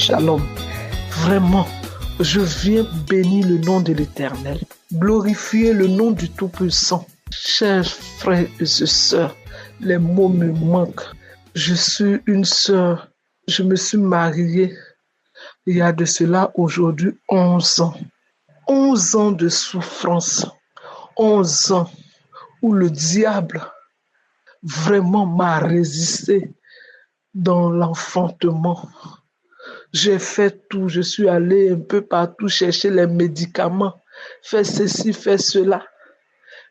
Shalom. Vraiment, je viens bénir le nom de l'Éternel, glorifier le nom du Tout-Puissant. Chers frères et sœurs, les mots me manquent. Je suis une sœur. Je me suis mariée il y a de cela aujourd'hui 11 ans. 11 ans de souffrance. 11 ans où le diable vraiment m'a résisté dans l'enfantement. J'ai fait tout. Je suis allée un peu partout chercher les médicaments, faire ceci, faire cela.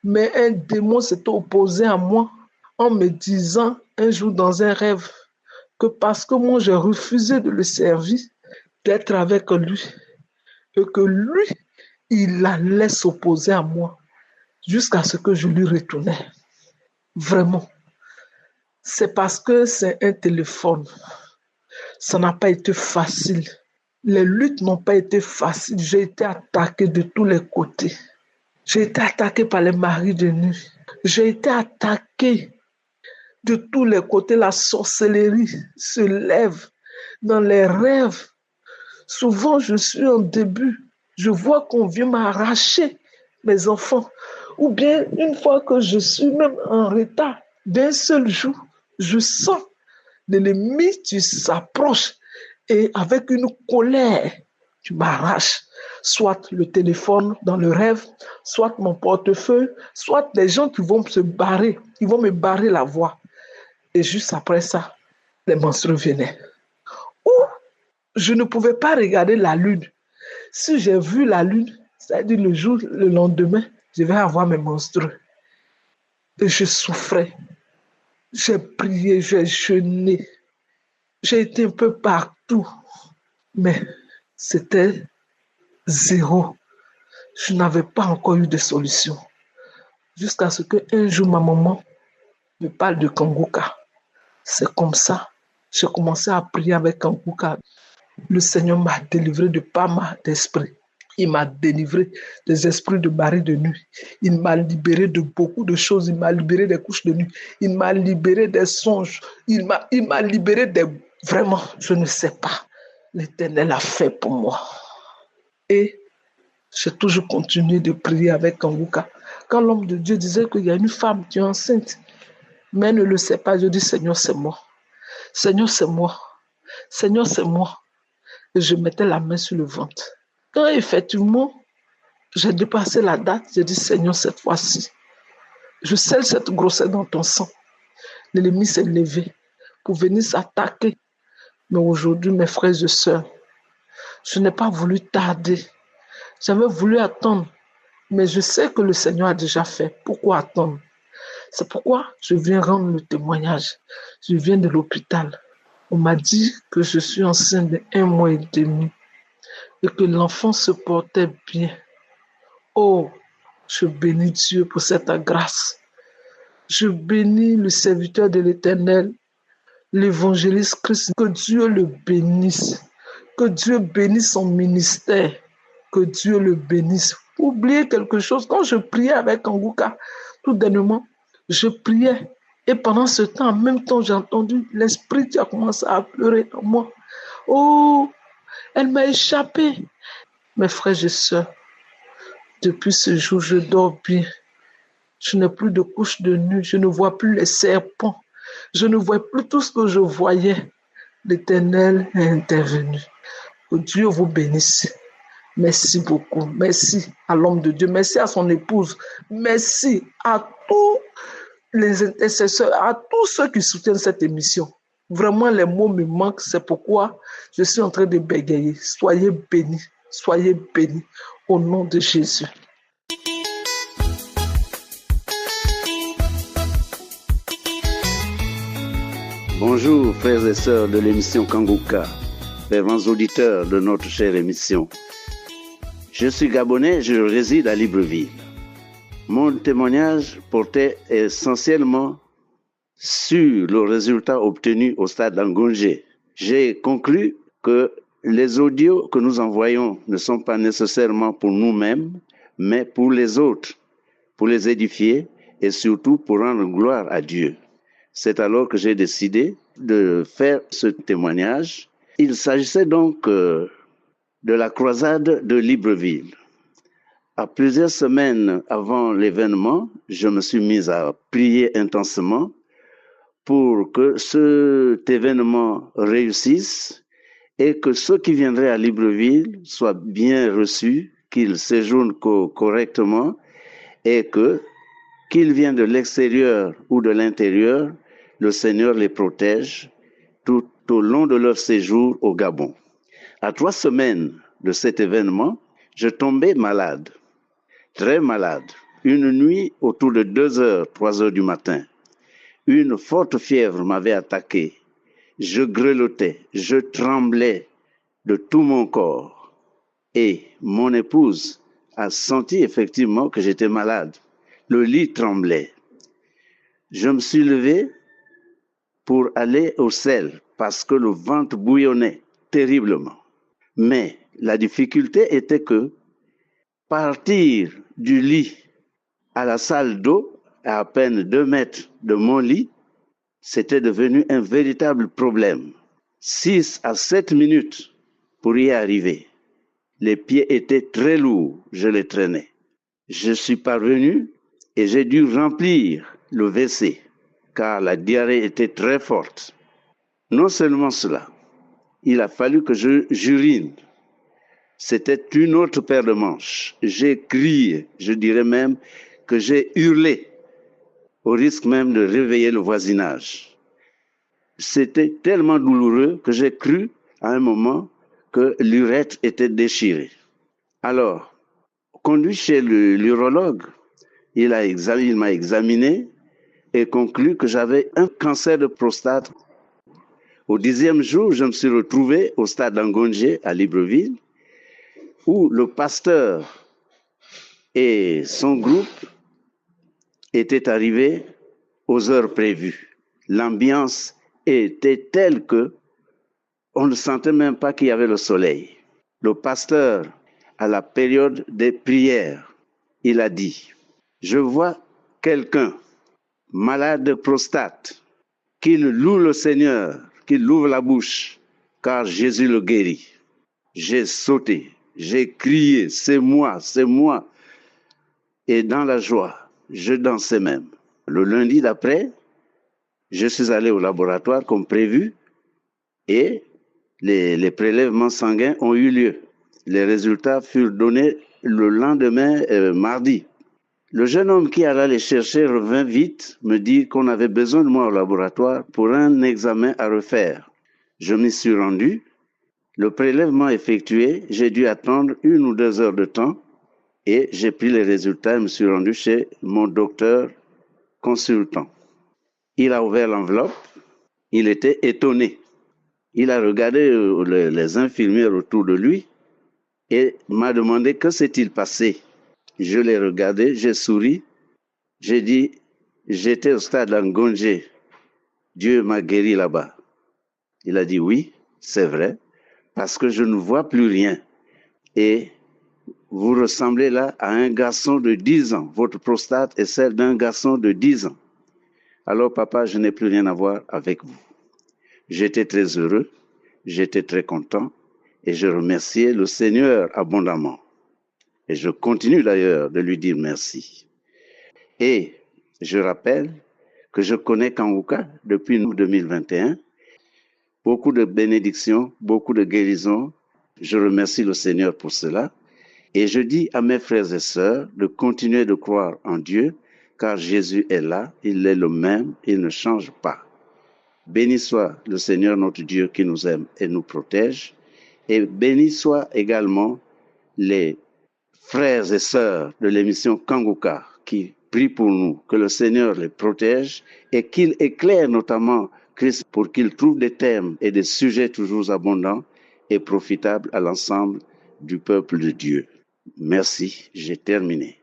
Mais un démon s'est opposé à moi en me disant un jour dans un rêve que parce que moi j'ai refusé de le servir, d'être avec lui, et que lui, il allait s'opposer à moi jusqu'à ce que je lui retournais. Vraiment. C'est parce que c'est un téléphone. Ça n'a pas été facile. Les luttes n'ont pas été faciles. J'ai été attaqué de tous les côtés. J'ai été attaqué par les maris de nuit. J'ai été attaqué de tous les côtés. La sorcellerie se lève dans les rêves. Souvent, je suis en début. Je vois qu'on vient m'arracher mes enfants. Ou bien, une fois que je suis même en retard, d'un seul jour, je sens l'ennemi, tu s'approches et avec une colère, tu m'arraches. Soit le téléphone dans le rêve, soit mon portefeuille, soit des gens qui vont se barrer, qui vont me barrer la voie. Et juste après ça, les monstres venaient. Ou je ne pouvais pas regarder la lune. Si j'ai vu la lune, c'est-à-dire le jour, le lendemain, je vais avoir mes monstres. Et je souffrais. J'ai prié, j'ai jeûné. J'ai été un peu partout. Mais c'était zéro. Je n'avais pas encore eu de solution. Jusqu'à ce qu'un jour, ma maman me parle de Kanguka. C'est comme ça. J'ai commencé à prier avec Kanguka. Le Seigneur m'a délivré de pas mal d'esprits. Il m'a délivré des esprits de mari de nuit. Il m'a libéré de beaucoup de choses. Il m'a libéré des couches de nuit. Il m'a libéré des songes. Il m'a libéré des... Vraiment, je ne sais pas. L'Éternel a fait pour moi. Et j'ai toujours continué de prier avec Kanguka. Quand l'homme de Dieu disait qu'il y a une femme qui est enceinte, mais elle ne le sait pas, je dis Seigneur, c'est moi. Seigneur, c'est moi. Seigneur, c'est moi. Et je mettais la main sur le ventre. Quand effectivement, j'ai dépassé la date, j'ai dit Seigneur, cette fois-ci, je scelle cette grossesse dans ton sang. L'ennemi s'est levé pour venir s'attaquer. Mais aujourd'hui, mes frères et sœurs, je n'ai pas voulu tarder. J'avais voulu attendre, mais je sais que le Seigneur a déjà fait. Pourquoi attendre? C'est pourquoi je viens rendre le témoignage. Je viens de l'hôpital. On m'a dit que je suis enceinte de 1 mois et demi et que l'enfant se portait bien. Oh, je bénis Dieu pour cette grâce. Je bénis le serviteur de l'Éternel, l'évangéliste Christ. Que Dieu le bénisse. Que Dieu bénisse son ministère. Que Dieu le bénisse. Oubliez quelque chose. Quand je priais avec Kanguka, tout dernièrement, je priais. Et pendant ce temps, en même temps, j'ai entendu l'esprit qui a commencé à pleurer en moi. Oh, elle m'a échappé. Mes frères et sœurs, depuis ce jour, je dors bien. Je n'ai plus de couches de nuit. Je ne vois plus les serpents. Je ne vois plus tout ce que je voyais. L'Éternel est intervenu. Que Dieu vous bénisse. Merci beaucoup. Merci à l'homme de Dieu. Merci à son épouse. Merci à tous les intercesseurs, à tous ceux qui soutiennent cette émission. Vraiment, les mots me manquent. C'est pourquoi je suis en train de bégayer. Soyez bénis. Soyez bénis. Au nom de Jésus. Bonjour frères et sœurs de l'émission Kanguka, fervents auditeurs de notre chère émission. Je suis Gabonais, je réside à Libreville. Mon témoignage portait essentiellement sur le résultat obtenu au stade d'Angongé. J'ai conclu que les audios que nous envoyons ne sont pas nécessairement pour nous-mêmes, mais pour les autres, pour les édifier et surtout pour rendre gloire à Dieu. C'est alors que j'ai décidé de faire ce témoignage Il s'agissait donc de la croisade de Libreville. À plusieurs semaines avant l'événement, je me suis mis à prier intensement pour que cet événement réussisse et que ceux qui viendraient à Libreville soient bien reçus, qu'ils séjournent correctement et qu'ils viennent de l'extérieur ou de l'intérieur, le Seigneur les protège tout au long de leur séjour au Gabon. À 3 semaines de cet événement, je tombais malade, très malade. Une nuit, autour de 2h, 3h du matin, une forte fièvre m'avait attaqué. Je grelottais, je tremblais de tout mon corps. Et mon épouse a senti effectivement que j'étais malade. Le lit tremblait. Je me suis levé pour aller au sel parce que le ventre bouillonnait terriblement. Mais la difficulté était que partir du lit à la salle d'eau, à peine 2 mètres de mon lit, c'était devenu un véritable problème. 6 à 7 minutes pour y arriver. Les pieds étaient très lourds, je les traînais. Je suis parvenu et j'ai dû remplir le WC, car la diarrhée était très forte. Non seulement cela, il a fallu que j'urine. C'était une autre paire de manches. J'ai crié, je dirais même que j'ai hurlé, au risque même de réveiller le voisinage. C'était tellement douloureux que j'ai cru à un moment que l'urètre était déchirée. Alors, conduit chez l'urologue, il m'a examiné et conclu que j'avais un cancer de prostate. Au 10e jour, je me suis retrouvé au stade d'Angongé à Libreville, où le pasteur et son groupe étaient arrivés aux heures prévues. L'ambiance était telle que on ne sentait même pas qu'il y avait le soleil. Le pasteur, à la période des prières, il a dit: je vois quelqu'un malade de prostate, qu'il loue le Seigneur, qu'il ouvre la bouche, car Jésus le guérit. J'ai sauté, j'ai crié, c'est moi, c'est moi. Et dans la joie, je dansais même. Le lundi d'après, je suis allé au laboratoire comme prévu et les prélèvements sanguins ont eu lieu. Les résultats furent donnés le lendemain, mardi. Le jeune homme qui allait les chercher revint vite me dire qu'on avait besoin de moi au laboratoire pour un examen à refaire. Je m'y suis rendu. Le prélèvement effectué, j'ai dû attendre 1 ou 2 heures de temps et j'ai pris les résultats et me suis rendu chez mon docteur consultant. Il a ouvert l'enveloppe, il était étonné. Il a regardé les infirmières autour de lui et m'a demandé que s'est-il passé. Je l'ai regardé, j'ai souri, j'ai dit: j'étais au stade d'Angongé, Dieu m'a guéri là-bas. Il a dit: oui, c'est vrai, parce que je ne vois plus rien. Et vous ressemblez là à un garçon de 10 ans. Votre prostate est celle d'un garçon de 10 ans. Alors papa, je n'ai plus rien à voir avec vous. J'étais très heureux, j'étais très content et je remerciais le Seigneur abondamment. Et je continue d'ailleurs de lui dire merci. Et je rappelle que je connais Kangouka depuis 2021. Beaucoup de bénédictions, beaucoup de guérisons. Je remercie le Seigneur pour cela. Et je dis à mes frères et sœurs de continuer de croire en Dieu, car Jésus est là, il est le même, il ne change pas. Béni soit le Seigneur notre Dieu qui nous aime et nous protège. Et béni soit également les frères et sœurs de l'émission Kangouka qui prient pour nous, que le Seigneur les protège et qu'il éclaire notamment Christ pour qu'il trouve des thèmes et des sujets toujours abondants et profitables à l'ensemble du peuple de Dieu. Merci, j'ai terminé.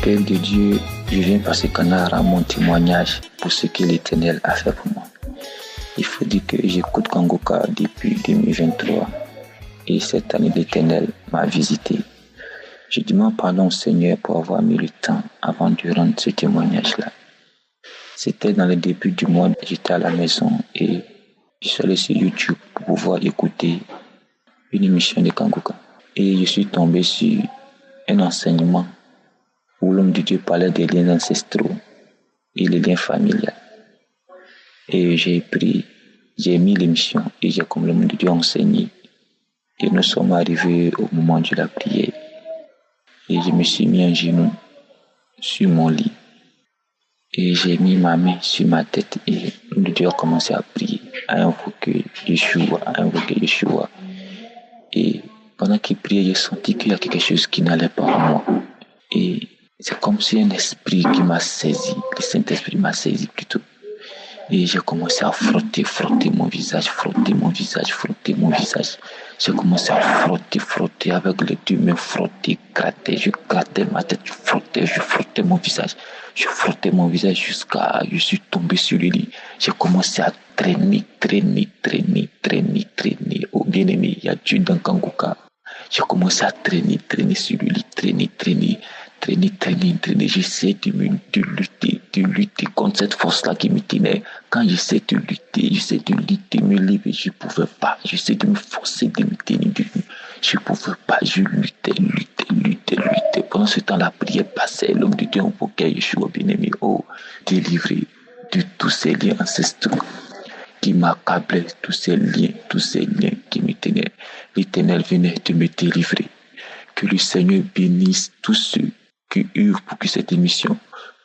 Père de Dieu, je viens par ce canard à mon témoignage pour ce que l'Éternel a fait pour moi. Il faut dire que j'écoute Kangouka depuis 2023 et cette année l'Éternel m'a visité. Je demande pardon au Seigneur pour avoir mis le temps avant de rendre ce témoignage-là. C'était dans le début du mois, j'étais à la maison et je suis allé sur YouTube pour pouvoir écouter une émission de Kangoka. Et je suis tombé sur un enseignement où l'homme de Dieu parlait des liens ancestraux et les liens familiaux. Et j'ai mis l'émission et j'ai comme l'homme de Dieu enseigné. Et nous sommes arrivés au moment de la prière. Et je me suis mis en genoux sur mon lit. Et j'ai mis ma main sur ma tête et l'homme de Dieu a commencé à prier, à invoquer Yeshua. Et pendant qu'il priait, j'ai senti qu'il y a quelque chose qui n'allait pas en moi. Et c'est comme si un esprit qui m'a saisi, le Saint-Esprit m'a saisi plutôt. Et j'ai commencé à frotter mon visage. J'ai commencé à frotter avec les deux mains, gratter. Je grattais ma tête, je frottais mon visage. Je frottais mon visage jusqu'à je suis tombé sur le lit. J'ai commencé à traîner. Oh bien-aimé, il y a Dieu dans Kangoka. J'ai commencé à traîner sur le lit, traîner. J'essaie de lutter contre cette force-là qui me tenait. Quand j'essaie de lutter, me lever, je ne pouvais pas. J'essaie de me forcer de me tenir debout. Je ne pouvais pas. Je luttais. Pendant ce temps, la prière passait. L'homme de Dieu invoquait Yeshua bien-aimé. Oh, délivré de tous ces liens ancestraux qui m'accablaient, tous ces liens qui me tenaient. L'Éternel venait de me délivrer. Que le Seigneur bénisse tous ceux qui eurent pour que cette émission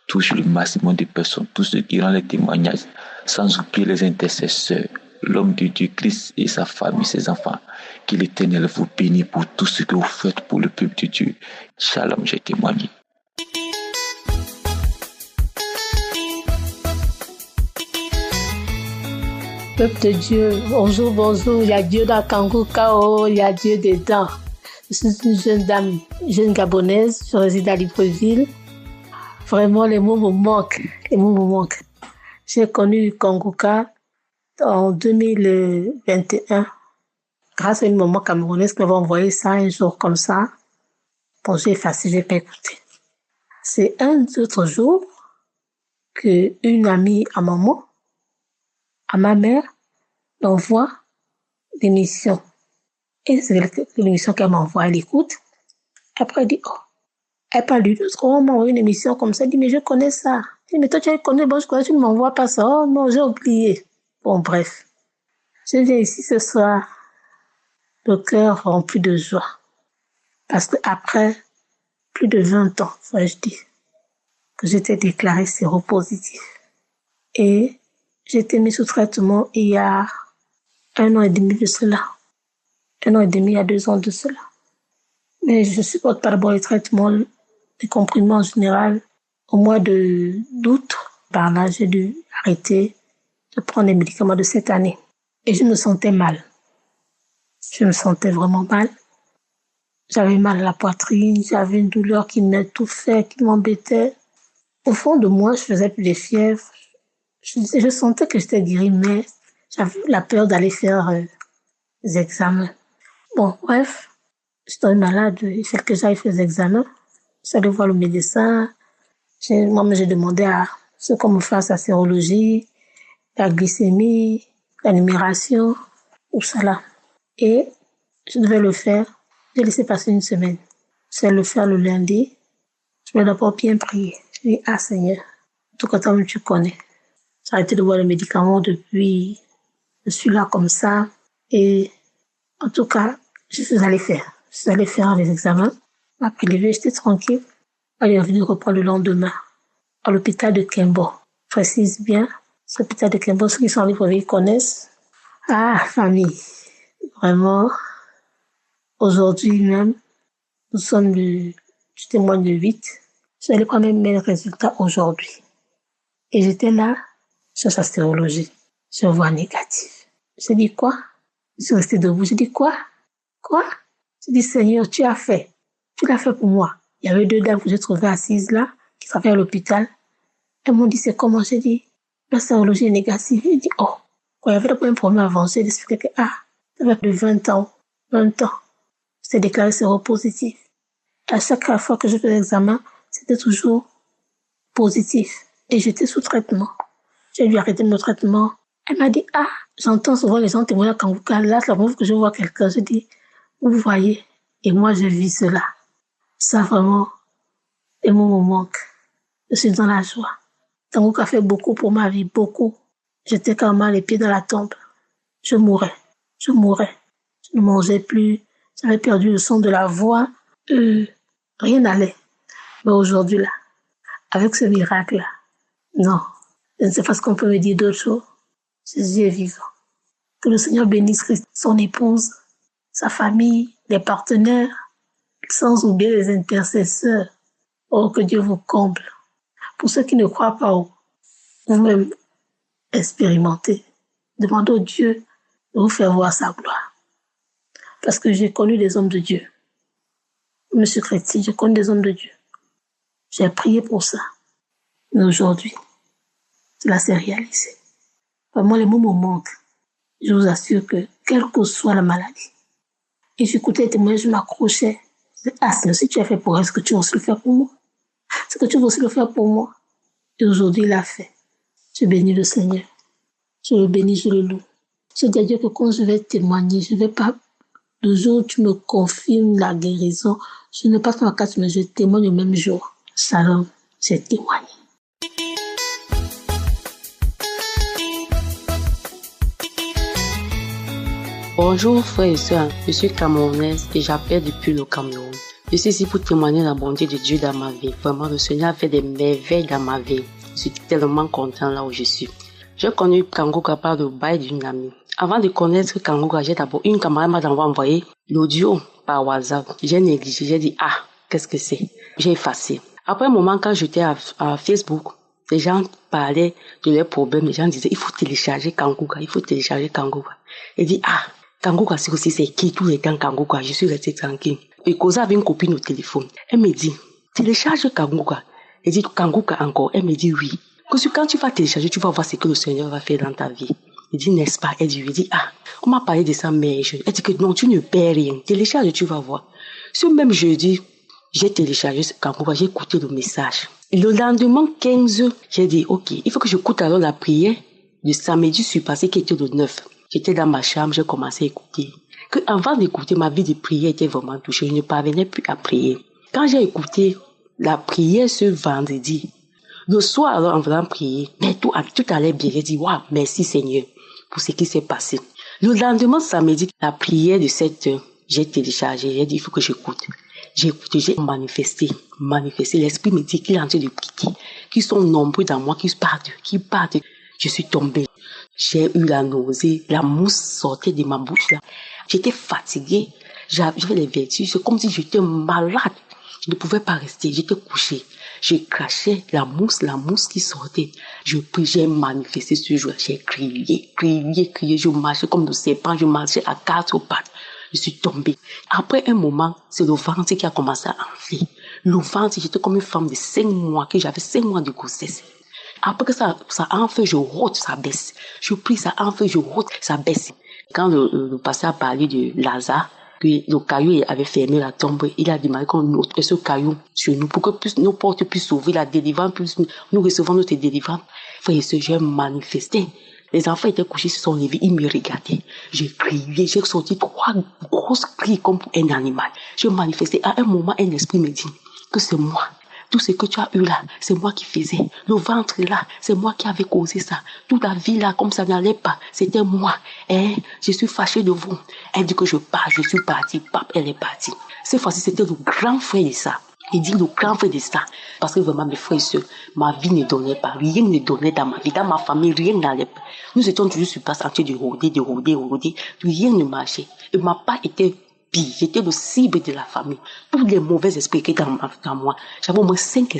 touche le maximum de personnes, tous ceux qui rendent les témoignages, sans oublier les intercesseurs, l'homme de Dieu, Christ et sa famille, ses enfants. Que l'Éternel vous bénisse pour tout ce que vous faites pour le peuple de Dieu. Shalom, j'ai témoigné. Peuple de Dieu, bonjour, il y a Dieu dans Kangoka, il y a Dieu dedans. Je suis une jeune dame, jeune gabonaise, je réside à Libreville. Vraiment, les mots me manquent. J'ai connu Kangoka en 2021, grâce à une maman camerounaise qui m'avait envoyé ça un jour comme ça. Bon, j'ai effacé, j'ai pas écouté. C'est un autre jour qu'une amie à maman, à ma mère, m'envoie l'émission. Et c'est l'émission qu'elle m'envoie, elle écoute. Après, elle dit, elle parle du tout. On m'a envoyé une émission comme ça. Elle dit, mais je connais ça. Je dis, mais toi, tu connais, bon, je connais, tu ne m'envoies pas ça. Oh non, j'ai oublié. Bon, bref. Je viens ici ce soir, le cœur rempli de joie. Parce que après plus de 20 ans, je dis, que j'étais déclarée séropositif. Et j'étais mis sous traitement il y a 1 an et demi de cela. 1 an et demi à 2 ans de cela. Mais je supporte pas d'abord les traitements, les comprimés en général. Au mois d'août, par là, j'ai dû arrêter de prendre les médicaments de cette année. Et je me sentais mal. Je me sentais vraiment mal. J'avais mal à la poitrine, j'avais une douleur qui m'étouffait, qui m'embêtait. Au fond de moi, je faisais plus de fièvre. Je sentais que j'étais guérie, mais j'avais la peur d'aller faire des examens. Bon, bref, j'étais malade, il fallait que j'aille faire des examens. J'allais voir le médecin. Moi, j'ai demandé à ce qu'on me fasse la sérologie, la glycémie, la numération, tout ça là. Et je devais le faire. J'ai laissé passer une semaine. Je vais le faire le lundi. Je vais d'abord bien prier. Je dis, Seigneur, tout comme tu connais. J'ai arrêté de boire le médicament depuis. Je suis là comme ça. Et en tout cas, je suis allée faire les examens. Après lever, j'étais tranquille. Elle est revenue reprendre le lendemain à l'hôpital de Kembo. Je précise bien, l'hôpital de Kembo, ceux qui sont en Libreville connaissent. Famille. Vraiment. Aujourd'hui même, nous sommes du témoigne de 8. J'allais quand même mes résultats aujourd'hui. Et j'étais là, sur sa sérologie. Je vois négatif. Je dis quoi? Je suis restée debout. Je dis quoi? Je dis, Seigneur, tu l'as fait pour moi. Il y avait 2 dames que j'ai trouvées assises là, qui travaillaient à l'hôpital. Elles m'ont dit, c'est comment? J'ai dit, la sérologie est négative. J'ai dit, quand il y avait un problème avancé, d'expliquer que, ça fait plus de 20 ans, j'étais déclaré séropositif. À chaque fois que je faisais l'examen, c'était toujours positif. Et j'étais sous traitement. J'ai dû arrêter mon traitement. Elle m'a dit, ah, j'entends souvent les gens témoigner à Kanguka. Là, c'est la première fois que je vois quelqu'un. Je dis, vous voyez. Et moi, je vis cela. Ça, vraiment, les mots me manquent. Je suis dans la joie. Kanguka a fait beaucoup pour ma vie, beaucoup. J'étais carrément les pieds dans la tombe. Je mourais. Je ne mangeais plus. J'avais perdu le son de la voix. Rien n'allait. Mais aujourd'hui, là, avec ce miracle-là, non, je ne sais pas ce qu'on peut me dire d'autre chose. Jésus est vivant. Que le Seigneur bénisse Christ, son épouse, sa famille, les partenaires, sans oublier les intercesseurs. Oh, que Dieu vous comble. Pour ceux qui ne croient pas, vous-même expérimentez. Demandez au Dieu de vous faire voir sa gloire. Parce que j'ai connu des hommes de Dieu. Monsieur Chrétien, je connais des hommes de Dieu. J'ai prié pour ça. Mais aujourd'hui, cela s'est réalisé. Vraiment, les mots me manquent. Je vous assure que, quelle que soit la maladie, et j'écoutais les témoignages, je m'accrochais. Je disais, ah Seigneur, si tu as fait pour elle, est-ce que tu vas aussi le faire pour moi? Est-ce que tu vas aussi le faire pour moi? Et aujourd'hui, il l'a fait. Je bénis le Seigneur. Je le bénis, je le loue. Je dis à Dieu que quand je vais témoigner, je ne vais pas, le jour où tu me confirmes la guérison, je ne passe pas ma carte, mais je témoigne le même jour. Shalom, j'ai témoigné. Bonjour frères et sœurs, je suis camerounaise et j'appelle depuis le Cameroun. Je suis ici pour témoigner la bonté de Dieu dans ma vie. Vraiment, le Seigneur a fait des merveilles dans ma vie. Je suis tellement content là où je suis. J'ai connu Kanguka par le bail d'une amie. Avant de connaître Kanguka, j'ai d'abord une camarade m'a envoyé l'audio par WhatsApp. J'ai négligé, j'ai dit ah, qu'est-ce que c'est? J'ai effacé. Après un moment, quand j'étais à Facebook, les gens parlaient de leurs problèmes. Les gens disaient il faut télécharger Kanguka, il faut télécharger Kanguka. Et dit ah, Kanguka c'est aussi c'est qui tout le temps Kanguka. Je suis restée tranquille. Et causa avec une copine au téléphone. Elle me dit télécharge Kanguka. Elle dit Kanguka encore. Elle me dit oui. Parce que quand tu vas télécharger, tu vas voir ce que le Seigneur va faire dans ta vie. Il dit, n'est-ce pas? Elle dit, oui. Il dit, ah, on m'a parlé de ça, mais elle dit que non, tu ne perds rien. Télécharge, tu vas voir. Ce même jeudi, j'ai téléchargé Kanguka, j'ai écouté le message. Le lendemain 15, j'ai dit, ok, il faut que j'écoute alors la prière du samedi surpassé qui était le 9. J'étais dans ma chambre, j'ai commencé à écouter. Que avant d'écouter, ma vie de prière était vraiment touchée. Je ne parvenais plus à prier. Quand j'ai écouté la prière ce vendredi, le soir, alors, en venant prier, mais tout allait bien. J'ai dit, waouh, merci Seigneur pour ce qui s'est passé. Le lendemain, samedi, la prière de 7 heures, j'ai téléchargé, j'ai dit, il faut que j'écoute. J'ai écouté, j'ai manifesté. L'esprit me dit qu'il est en train de piquer, qu'ils sont nombreux dans moi, qui partent. Je suis tombée. J'ai eu la nausée, la mousse sortait de ma bouche là. J'étais fatiguée, j'avais les vertiges, c'est comme si j'étais malade. Je ne pouvais pas rester, j'étais couchée. Je crachais la mousse qui sortait. Je prie, j'ai manifesté ce jour. J'ai crié. Je marchais comme le serpent. Je marchais à 4 pattes. Je suis tombée. Après un moment, c'est le ventre qui a commencé à enfler. Le ventre, j'étais comme une femme de 5 mois, que j'avais 5 mois de grossesse. Après que ça enfle, je rôte, ça baisse. Je prie, ça enfle, je rôte, ça baisse. Quand le pasteur a parlé de Lazare, que le caillou avait fermé la tombe, il a demandé qu'on ôte ce caillou sur nous pour que nos portes puissent s'ouvrir, la délivrance puisse nous recevons notre délivrance. Frère et sœur, j'ai manifesté. Les enfants étaient couchés, se sont levés, ils me regardaient. J'ai crié, j'ai sorti 3 grosses cris comme pour un animal. J'ai manifesté. À un moment, un esprit me dit que c'est moi. Tout ce que tu as eu là, c'est moi qui faisais. Le ventre là, c'est moi qui avais causé ça. Toute la vie là, comme ça n'allait pas, c'était moi. Je suis fâchée de vous. Elle dit que je pars, je suis partie. Pape, elle est partie. Cette fois-ci, c'était le grand frère de ça. Il dit le grand frère de ça. Parce que vraiment, mes frères et sœurs, ma vie ne donnait pas. Rien ne donnait dans ma vie. Dans ma famille, rien n'allait pas. Nous étions toujours sur place en train de rôder. Rien ne marchait. Et ma part était pire. J'étais le cible de la famille. Tous les mauvais esprits qui étaient dans moi. J'avais au moins 5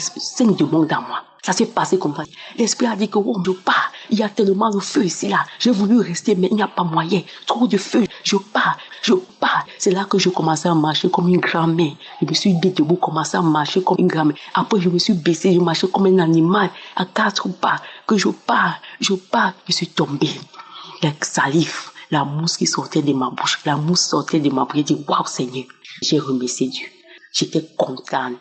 démons dans moi. Ça s'est passé comme ça. L'esprit a dit que je pars. Il y a tellement de feu ici là. J'ai voulu rester, mais il n'y a pas moyen. Trop de feu. Je pars. C'est là que je commençais à marcher comme une grand-mère. Je me suis mis debout, commençais à marcher comme une grand-mère. Après, je me suis baissée, je marchais comme un animal à 4 pas. Que je pars. Je suis tombée. La salive. La mousse qui sortait de ma bouche, la mousse sortait de ma bouche. J'ai dit, waouh Seigneur, j'ai remercié Dieu. J'étais contente.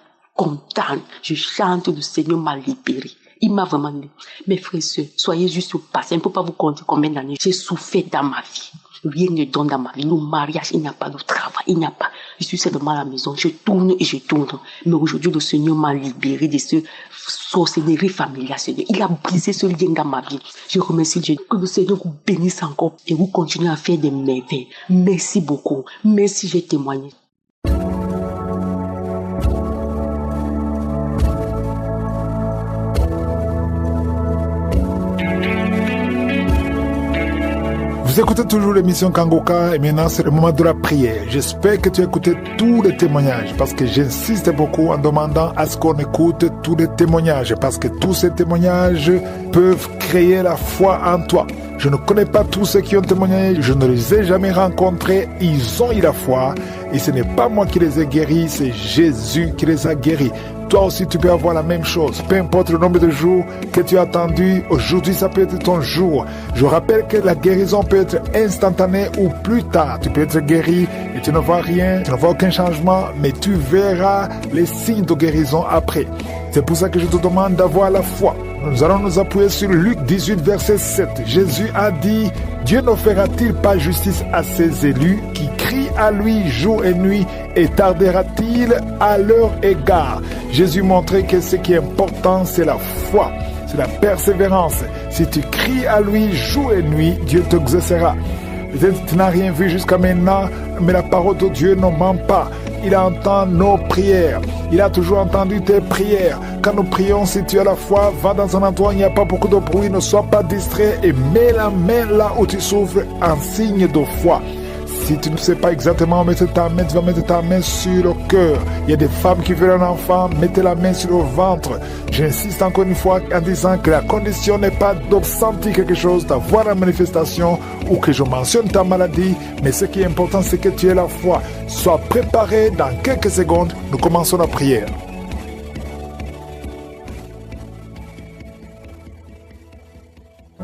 Je chante, le Seigneur m'a libérée. Il m'a vraiment dit, mes frères et sœurs, soyez juste patients. Il ne peut pas vous compter combien d'années j'ai souffert dans ma vie. Rien ne donne dans ma vie. Le mariage, il n'y a pas de travail, il n'y a pas. Je suis seulement à la maison, je tourne et je tourne. Mais aujourd'hui, le Seigneur m'a libéré de ce sorcellerie familiale. Il a brisé ce lien dans ma vie. Je remercie Dieu. Que le Seigneur vous bénisse encore et vous continuez à faire des merveilles. Merci beaucoup. Merci, j'ai témoigné. Vous écoutez toujours l'émission Kangoka et maintenant c'est le moment de la prière. J'espère que tu as écouté tous les témoignages parce que j'insiste beaucoup en demandant à ce qu'on écoute tous les témoignages parce que tous ces témoignages peuvent créer la foi en toi. Je ne connais pas tous ceux qui ont témoigné, je ne les ai jamais rencontrés, ils ont eu la foi et ce n'est pas moi qui les ai guéris, c'est Jésus qui les a guéris. Toi aussi tu peux avoir la même chose, peu importe le nombre de jours que tu as attendu, aujourd'hui ça peut être ton jour. Je rappelle que la guérison peut être instantanée ou plus tard. Tu peux être guéri et tu ne vois rien, tu ne vois aucun changement, mais tu verras les signes de guérison après. C'est pour ça que je te demande d'avoir la foi. Nous allons nous appuyer sur Luc 18, verset 7. Jésus a dit, Dieu ne fera-t-il pas justice à ses élus qui crient à lui jour et nuit et tardera-t-il à leur égard? Jésus montrait que ce qui est important, c'est la foi, c'est la persévérance. Si tu cries à lui jour et nuit, Dieu t'exaucera. Peut-être que tu n'as rien vu jusqu'à maintenant, mais la parole de Dieu ne ment pas. Il entend nos prières. Il a toujours entendu tes prières. Quand nous prions, si tu as la foi, va dans un endroit où il n'y a pas beaucoup de bruit, ne sois pas distrait et mets la main là où tu souffres en signe de foi. Si tu ne sais pas exactement mettre ta main, tu vas mettre ta main sur le cœur. Il y a des femmes qui veulent un enfant, mettez la main sur le ventre. J'insiste encore une fois en disant que la condition n'est pas de sentir quelque chose, d'avoir la manifestation ou que je mentionne ta maladie, mais ce qui est important, c'est que tu aies la foi. Sois préparé, dans quelques secondes, nous commençons la prière.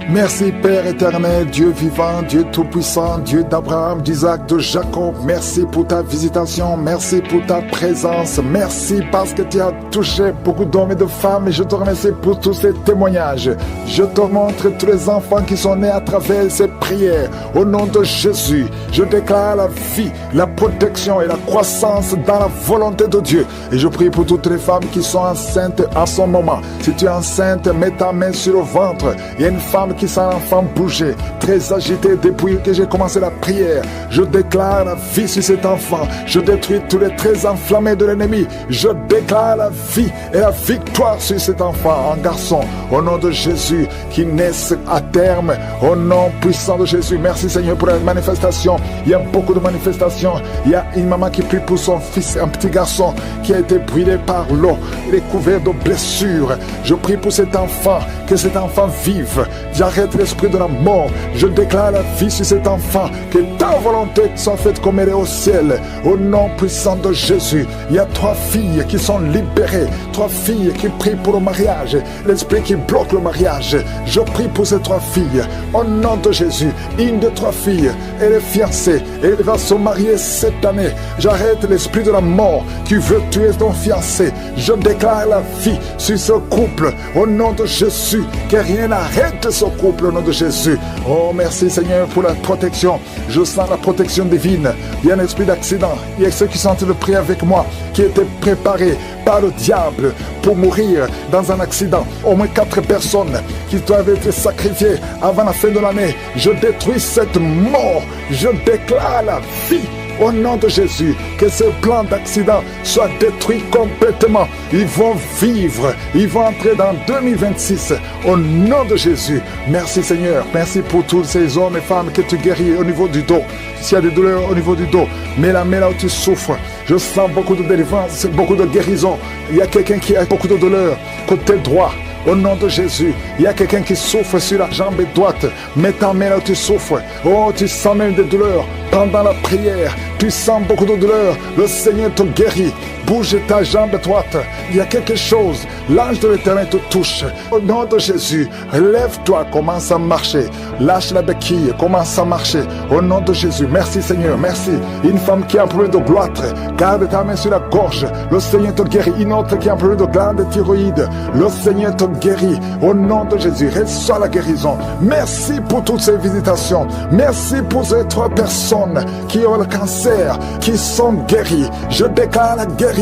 Merci Père éternel, Dieu vivant, Dieu tout-puissant, Dieu d'Abraham, d'Isaac, de Jacob. Merci pour ta visitation, merci pour ta présence, merci parce que tu as touché beaucoup d'hommes et de femmes et je te remercie pour tous ces témoignages. Je te montre tous les enfants qui sont nés à travers ces prières. Au nom de Jésus, je déclare la vie, la protection et la croissance dans la volonté de Dieu. Et je prie pour toutes les femmes qui sont enceintes en ce moment. Si tu es enceinte, mets ta main sur le ventre. Il y a une femme qui sent l'enfant bouger, très agité depuis que j'ai commencé la prière. Je déclare la vie sur cet enfant. Je détruis tous les traits enflammés de l'ennemi. Je déclare la vie et la victoire sur cet enfant, un garçon. Au nom de Jésus, qui naisse à terme. Au nom puissant de Jésus. Merci Seigneur pour la manifestation. Il y a beaucoup de manifestations. Il y a une maman qui prie pour son fils, un petit garçon qui a été brûlé par l'eau. Il est couvert de blessures. Je prie pour cet enfant, que cet enfant vive. J'arrête l'esprit de la mort. Je déclare la vie sur cet enfant. Que ta volonté soit faite comme elle est au ciel. Au nom puissant de Jésus. Il y a 3 filles qui sont libérées. 3 filles qui prient pour le mariage. L'esprit qui bloque le mariage. Je prie pour ces 3 filles. Au nom de Jésus. Une de 3 filles, elle est fiancée. Elle va se marier cette année. J'arrête l'esprit de la mort qui veut tuer ton fiancé. Je déclare la vie sur ce couple. Au nom de Jésus. Que rien n'arrête ce couple au nom de Jésus. Oh, merci Seigneur pour la protection. Je sens la protection divine. Il y a un esprit d'accident. Il y a ceux qui sont en train de prier avec moi, qui étaient préparés par le diable pour mourir dans un accident. Au moins 4 personnes qui doivent être sacrifiées avant la fin de l'année. Je détruis cette mort. Je déclare la vie. Au nom de Jésus, que ce plan d'accident soit détruit complètement. Ils vont vivre, ils vont entrer dans 2026. Au nom de Jésus, merci Seigneur. Merci pour tous ces hommes et femmes que tu guéris au niveau du dos. S'il y a des douleurs au niveau du dos, mets la main là où tu souffres. Je sens beaucoup de délivrance, beaucoup de guérison. Il y a quelqu'un qui a beaucoup de douleurs côté droit. Au nom de Jésus, il y a quelqu'un qui souffre sur la jambe droite. Mets ta main là où tu souffres. Oh, tu sens même des douleurs pendant la prière, tu sens beaucoup de douleur, le Seigneur te guérit. Bouge ta jambe droite, il y a quelque chose, l'ange de l'Éternel te touche. Au nom de Jésus, lève-toi, commence à marcher. Lâche la béquille, commence à marcher. Au nom de Jésus, merci Seigneur, merci. Une femme qui a un problème de gloître, garde ta main sur la gorge, le Seigneur te guérit. Une autre qui a un problème de glande thyroïde, le Seigneur te guérit. Au nom de Jésus, reçois la guérison. Merci pour toutes ces visitations. Merci pour ces 3 personnes qui ont le cancer, qui sont guéries. Je déclare la guérison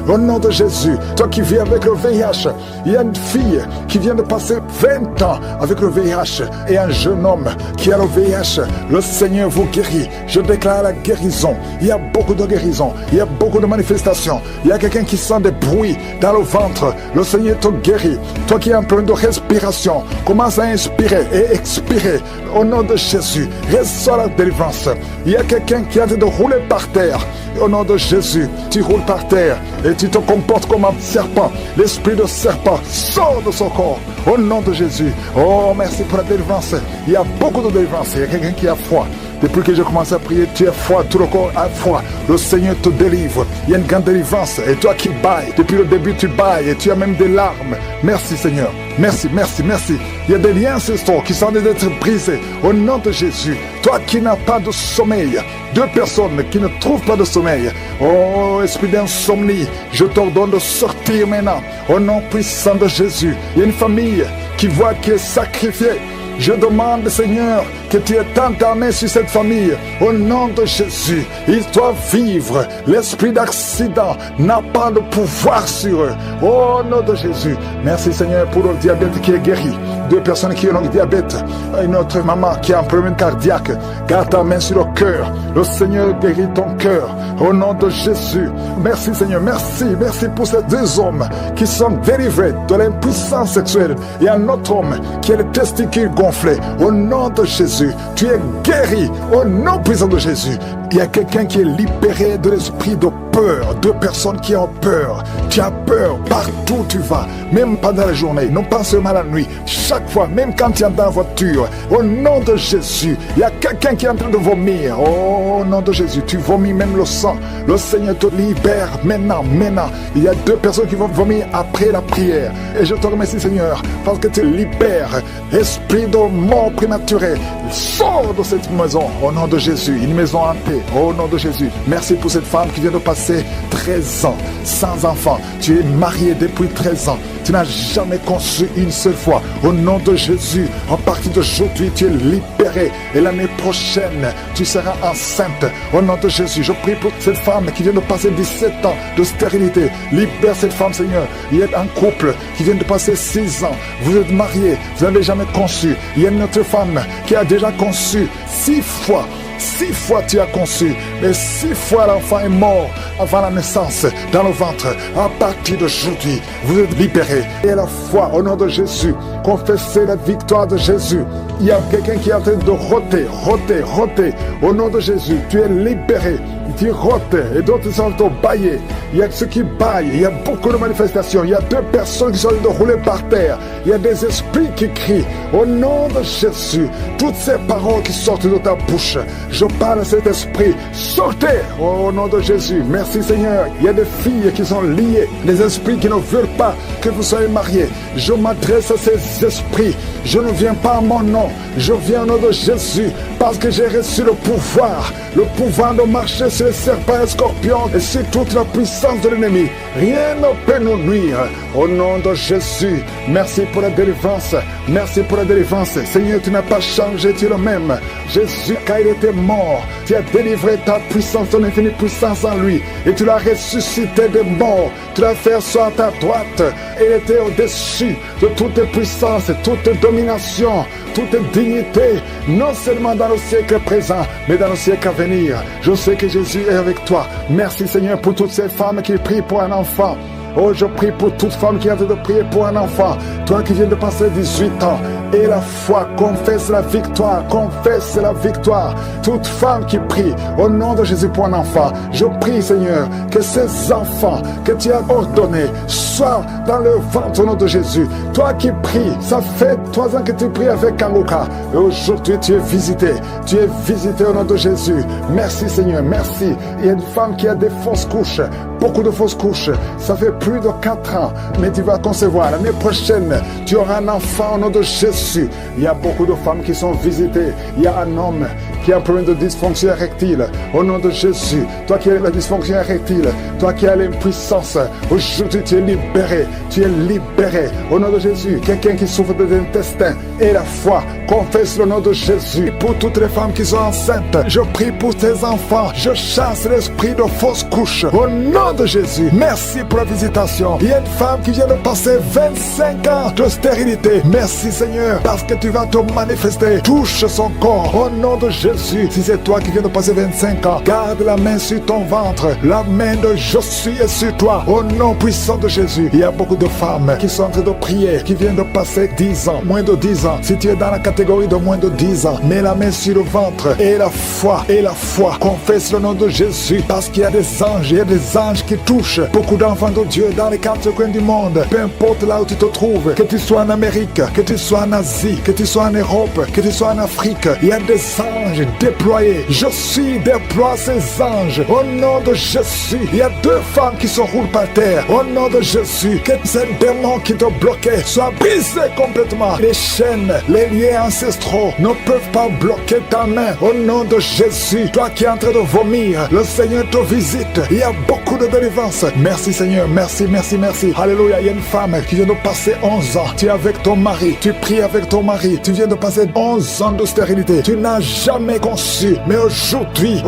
au nom de Jésus. Toi qui vis avec le VIH, il y a une fille qui vient de passer 20 ans avec le VIH et un jeune homme qui a le VIH. Le Seigneur vous guérit. Je déclare la guérison. Il y a beaucoup de guérison. Il y a beaucoup de manifestations. Il y a quelqu'un qui sent des bruits dans le ventre. Le Seigneur te guérit. Toi qui as un problème de respiration, commence à inspirer et expirer au nom de Jésus. Reçois la délivrance. Il y a quelqu'un qui est en train de rouler par terre. Au nom de Jésus, tu roules par terre et tu te comportes comme un serpent. L'esprit de serpent sort de son corps. Au nom de Jésus. Oh, merci pour la délivrance. Il y a beaucoup de délivrance. Il y a quelqu'un qui a froid. Depuis que j'ai commencé à prier, tu as froid, tout le corps a froid. Le Seigneur te délivre. Il y a une grande délivrance. Et toi qui bailles, depuis le début tu bailles et tu as même des larmes. Merci Seigneur. Merci, merci, merci. Il y a des liens ancestral qui sont en train d'être brisés. Au nom de Jésus. Toi qui n'as pas de sommeil. 2 personnes qui ne trouvent pas de sommeil. Oh, esprit d'insomnie, je t'ordonne de sortir maintenant. Au nom puissant de Jésus. Il y a une famille qui voit qui est sacrifiée. Je demande, Seigneur, que tu aies tant ta main sur cette famille. Au nom de Jésus, ils doivent vivre. L'esprit d'accident n'a pas de pouvoir sur eux. Au nom de Jésus. Merci, Seigneur, pour le diabète qui est guéri. 2 personnes qui ont le diabète. Une autre maman qui a un problème cardiaque. Garde ta main sur le cœur. Le Seigneur guérit ton cœur. Au nom de Jésus. Merci, Seigneur. Merci. Merci pour ces 2 hommes qui sont délivrés de l'impuissance sexuelle. Et un autre homme qui a les testicules gonflés. Au nom de Jésus. Tu es guéri. Au nom puissant de Jésus. Il y a quelqu'un qui est libéré de l'esprit de peur. 2 personnes qui ont peur. Tu as peur partout où tu vas. Même pendant la journée. Non pas seulement la nuit. Chaque fois, même quand tu es dans la voiture. Au nom de Jésus. Il y a quelqu'un qui est en train de vomir. Au nom de Jésus. Tu vomis même le sang. Le Seigneur te libère maintenant. Maintenant. Il y a 2 personnes qui vont vomir après la prière. Et je te remercie Seigneur. Parce que tu libères. Esprit de mort prématurée. Sors de cette maison. Au nom de Jésus. Une maison hantée. Au nom de Jésus. Merci pour cette femme qui vient de passer 13 ans sans enfant. Tu es marié depuis 13 ans. Tu n'as jamais conçu une seule fois. Au nom de Jésus, à partir d'aujourd'hui, tu es libéré. Et l'année prochaine, tu seras enceinte. Au nom de Jésus, je prie pour cette femme qui vient de passer 17 ans de stérilité. Libère cette femme, Seigneur. Il y a un couple qui vient de passer 6 ans. Vous êtes mariés, vous n'avez jamais conçu. Il y a une autre femme qui a déjà conçu 6 fois. 6 fois tu as conçu, mais 6 fois l'enfant est mort avant la naissance dans le ventre. À partir d'aujourd'hui, vous êtes libérés. Et à la foi, au nom de Jésus, confessez la victoire de Jésus. Il y a quelqu'un qui est en train de roter. Au nom de Jésus, tu es libéré. Tu rotes et d'autres sont en train de bailler. Il y a ceux qui baillent. Il y a beaucoup de manifestations. Il y a 2 personnes qui sont en train de rouler par terre. Il y a des esprits qui crient. Au nom de Jésus, toutes ces paroles qui sortent de ta bouche, je parle à cet esprit. Sortez au nom de Jésus. Merci Seigneur. Il y a des filles qui sont liées. Des esprits qui ne veulent pas que vous soyez mariés. Je m'adresse à ces esprits. Je ne viens pas à mon nom. Je viens au nom de Jésus. Parce que j'ai reçu le pouvoir. Le pouvoir de marcher sur les serpents et les scorpions. Et sur toute la puissance de l'ennemi. Rien ne peut nous nuire. Au nom de Jésus. Merci pour la délivrance. Merci pour la délivrance. Seigneur, tu n'as pas changé. Tu es le même. Jésus, quand il était mort, tu as délivré ta puissance, ton infinie puissance en lui. Et tu l'as ressuscité des morts. Tu l'as fait asseoir à ta droite. Et il était au-dessus de toute puissance, toute domination, toute dignité. Non seulement dans le siècle présent, mais dans le siècle à venir. Je sais que Jésus est avec toi. Merci Seigneur pour toutes ces femmes qui prient pour un enfant. Oh, je prie pour toute femme qui est en train de prier pour un enfant. Toi qui viens de passer 18 ans. Et la foi, confesse la victoire, confesse la victoire. Toute femme qui prie au nom de Jésus pour un enfant, je prie Seigneur que ces enfants que tu as ordonnés soient dans le ventre au nom de Jésus. Toi qui pries, ça fait 3 ans que tu pries avec Kangoka. Et aujourd'hui tu es visité au nom de Jésus. Merci Seigneur, merci. Il y a une femme qui a des fausses couches, beaucoup de fausses couches. Ça fait plus de 4 ans, mais tu vas concevoir. L'année prochaine, tu auras un enfant au nom de Jésus. Il y a beaucoup de femmes qui sont visitées. Il y a un homme qui a un problème de dysfonction érectile. Au nom de Jésus, toi qui as la dysfonction érectile, toi qui as l'impuissance, aujourd'hui tu es libéré. Tu es libéré. Au nom de Jésus, quelqu'un qui souffre de l'intestin et la foi, confesse le nom de Jésus. Pour toutes les femmes qui sont enceintes, je prie pour tes enfants. Je chasse l'esprit de fausse couche. Au nom de Jésus, merci pour la visitation. Il y a une femme qui vient de passer 25 ans de stérilité. Merci Seigneur, parce que tu vas te manifester. Touche son corps. Au nom de Jésus, si c'est toi qui viens de passer 25 ans, garde la main sur ton ventre. La main de Jésus est sur toi. Au nom puissant de Jésus. Il y a beaucoup de femmes qui sont en train de prier, qui viennent de passer 10 ans, moins de 10 ans. Si tu es dans la catégorie de moins de 10 ans, mets la main sur le ventre et la foi, confesse le nom de Jésus, parce qu'il y a des anges, il y a des anges qui touchent beaucoup d'enfants de Dieu dans les 4 coins du monde. Peu importe là où tu te trouves, que tu sois en Amérique, que tu sois en Asie, que tu sois en Europe, que tu sois en Afrique, il y a des anges déployés. Je suis déploie ces anges au nom de Jésus. Il y a 2 femmes qui se roulent par terre au nom de Jésus. Que ces démons qui te bloquaient soient brisés complètement. Les chaînes, les liens ancestraux ne peuvent pas bloquer ta main au nom de Jésus. Toi qui es en train de vomir, le Seigneur te visite. Il y a beaucoup de délivrance. Merci Seigneur, merci, merci, merci. Alléluia. Il y a une femme qui vient de passer 11 ans. Tu es avec ton mari, tu pries avec ton mari. Tu viens de passer 11 ans de stérilité. Tu n'as jamais conçu. Mais aujourd'hui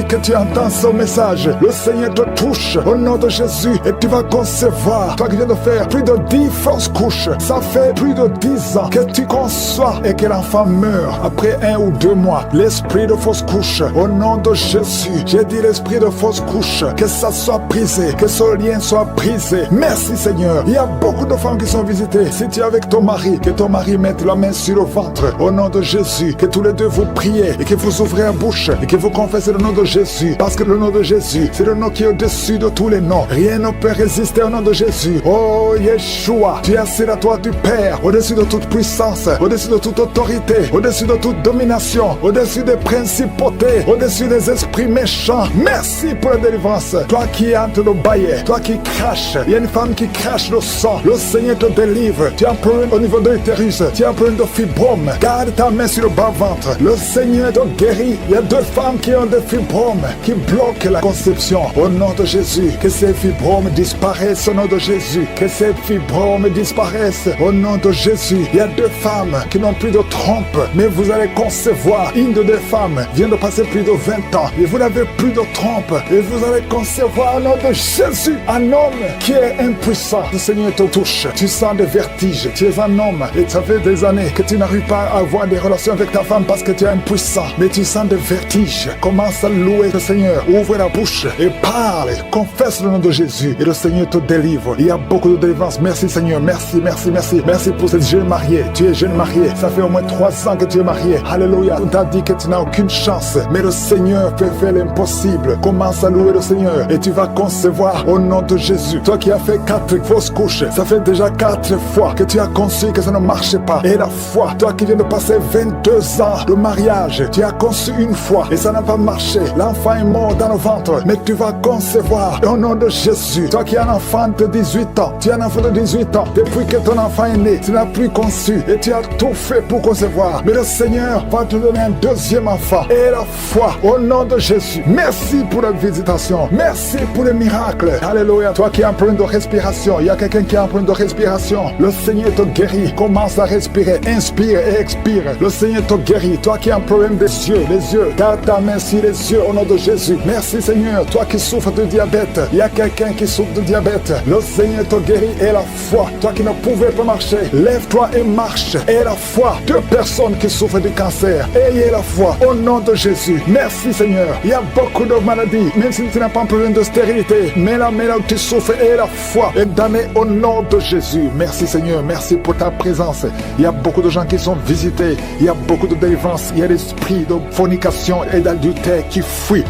que tu entends ce message, le Seigneur te touche au nom de Jésus et tu vas concevoir. Toi qui viens de faire plus de 10 fausses couches, ça fait plus de 10 ans que tu conçois et que l'enfant meurt après 1 ou 2 mois. L'esprit de fausse couche, au nom de Jésus, j'ai dit l'esprit de fausse couche, que ça soit brisé, que ce lien soit brisé. Merci Seigneur. Il y a beaucoup de femmes qui sont visitées. Si tu es avec ton mari, que ton mari mette la main sur le ventre, au nom de Jésus, que tous les deux vous priez et que vous ouvrez la bouche et que vous confessez le nom de Jésus, parce que le nom de Jésus, c'est le nom qui est au-dessus de tous les noms. Rien ne peut résister au nom de Jésus. Oh Yeshua, tu es assis à toi du Père, au-dessus de toute puissance, au-dessus de toute autorité, au-dessus de toute domination, au-dessus des principautés, au-dessus des esprits méchants. Merci pour la délivrance. Toi qui es en train de bailler, toi qui craches, il y a une femme qui crache le sang, le Seigneur te délivre. Tu as un problème au niveau de l'utérus, tu as un problème de fibrome, garde ta main sur le bas-ventre, le Seigneur te guérit. Il y a 2 femmes qui ont des fibromes, qui bloquent la conception. Au nom de Jésus, que ces fibromes disparaissent au nom de Jésus, que ces fibromes disparaissent au nom de Jésus. Il y a 2 femmes qui n'ont plus de trompe, mais vous allez concevoir. Une de 2 femmes vient de passer plus de 20 ans et vous n'avez plus de trompe, et vous allez concevoir au nom de Jésus un homme qui est impuissant. Le Seigneur te touche, tu sens des vertiges, tu es un homme et ça fait des années que tu n'arrives pas à avoir des relations avec ta femme parce que tu es impuissant, mais tu sens des vertiges. Commence à louer le Seigneur, ouvre la bouche et parle, confesse le nom de Jésus et le Seigneur te délivre. Il y a beaucoup de délivrance. Merci Seigneur, merci, merci, merci. Merci pour cette jeune mariée. Tu es jeune mariée, ça fait au moins 3 ans que tu es mariée. Alléluia. On t'a dit que tu n'as aucune chance, mais le Seigneur peut faire l'impossible. Commence à louer le Seigneur et tu vas concevoir au nom de Jésus. Toi qui as fait 4 fausses couches, ça fait déjà 4 fois que tu as conçu que ça ne marchait pas. Et la foi, toi qui viens de passer 22 ans de mariage, tu as conçu une fois et ça n'a pas marché. L'enfant est mort dans le ventre, mais tu vas concevoir au nom de Jésus. Toi qui as un enfant de 18 ans, tu as un enfant de 18 ans, depuis que ton enfant est né, tu n'as plus conçu et tu as tout fait pour concevoir. Mais le Seigneur va te donner un 2e enfant. Et la foi au nom de Jésus. Merci pour la visitation. Merci pour les miracles. Alléluia. Toi qui as un problème de respiration, il y a quelqu'un qui a un problème de respiration. Le Seigneur te guérit. Commence à respirer. Inspire et expire. Le Seigneur te guérit. merci. Toi qui as un problème des yeux, les yeux, garde ta main sur les yeux au nom de Jésus. Merci Seigneur. Toi qui souffres de diabète, il y a quelqu'un qui souffre de diabète. Le Seigneur te guérit et la foi. Toi qui ne pouvais pas marcher, lève-toi et marche. Et la foi. 2 personnes qui souffrent de cancer, ayez la foi au nom de Jésus. Merci Seigneur. Il y a beaucoup de maladies, même si tu n'as pas un problème de stérilité, mais là où tu souffres, et la foi est donnée au nom de Jésus. Merci Seigneur. Merci pour ta présence. Il y a beaucoup de gens qui sont visités. Il y a beaucoup de délivrance. Il y a l'esprit de fornication et d'adultère qui fuit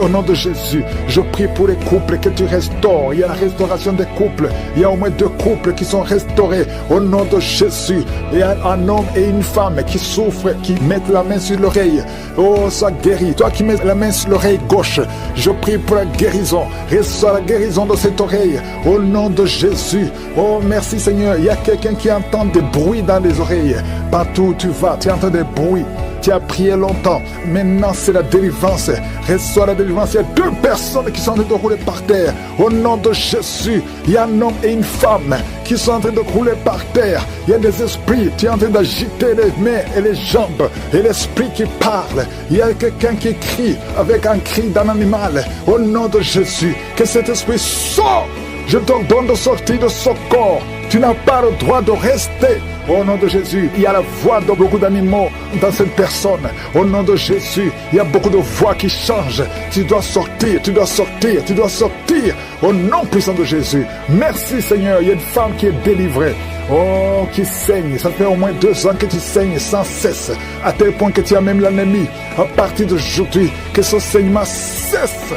au nom de Jésus. Je prie pour les couples que tu restaures. Il y a la restauration des couples. Il y a au moins 2 couples qui sont restaurés au nom de Jésus. Il y a un homme et une femme qui souffrent, qui mettent la main sur l'oreille. Oh, sois guéri. Toi qui mets la main sur l'oreille gauche, je prie pour la guérison. Reçois la guérison de cette oreille au nom de Jésus. Oh, merci Seigneur. Il y a quelqu'un qui entend des bruits dans les oreilles. Partout où tu vas, tu entends des bruits. Tu as prié longtemps. Maintenant, c'est la délivrance. Reçois la délivrance. Il y a 2 personnes qui sont en train de rouler par terre. Au nom de Jésus, il y a un homme et une femme qui sont en train de rouler par terre. Il y a des esprits. Tu es en train d'agiter les mains et les jambes. Et l'esprit qui parle. Il y a quelqu'un qui crie avec un cri d'un animal. Au nom de Jésus, que cet esprit sort. Je t'ordonne de sortir de ce corps. Tu n'as pas le droit de rester. Au nom de Jésus, il y a la voix de beaucoup d'animaux dans cette personne. Au nom de Jésus, il y a beaucoup de voix qui changent. Tu dois sortir, tu dois sortir, tu dois sortir. Au nom puissant de Jésus. Merci Seigneur, il y a une femme qui est délivrée. Oh, qui saigne. Ça fait au moins 2 ans que tu saignes sans cesse. À tel point que tu as même l'anémie. À partir d'aujourd'hui, que ce saignement cesse.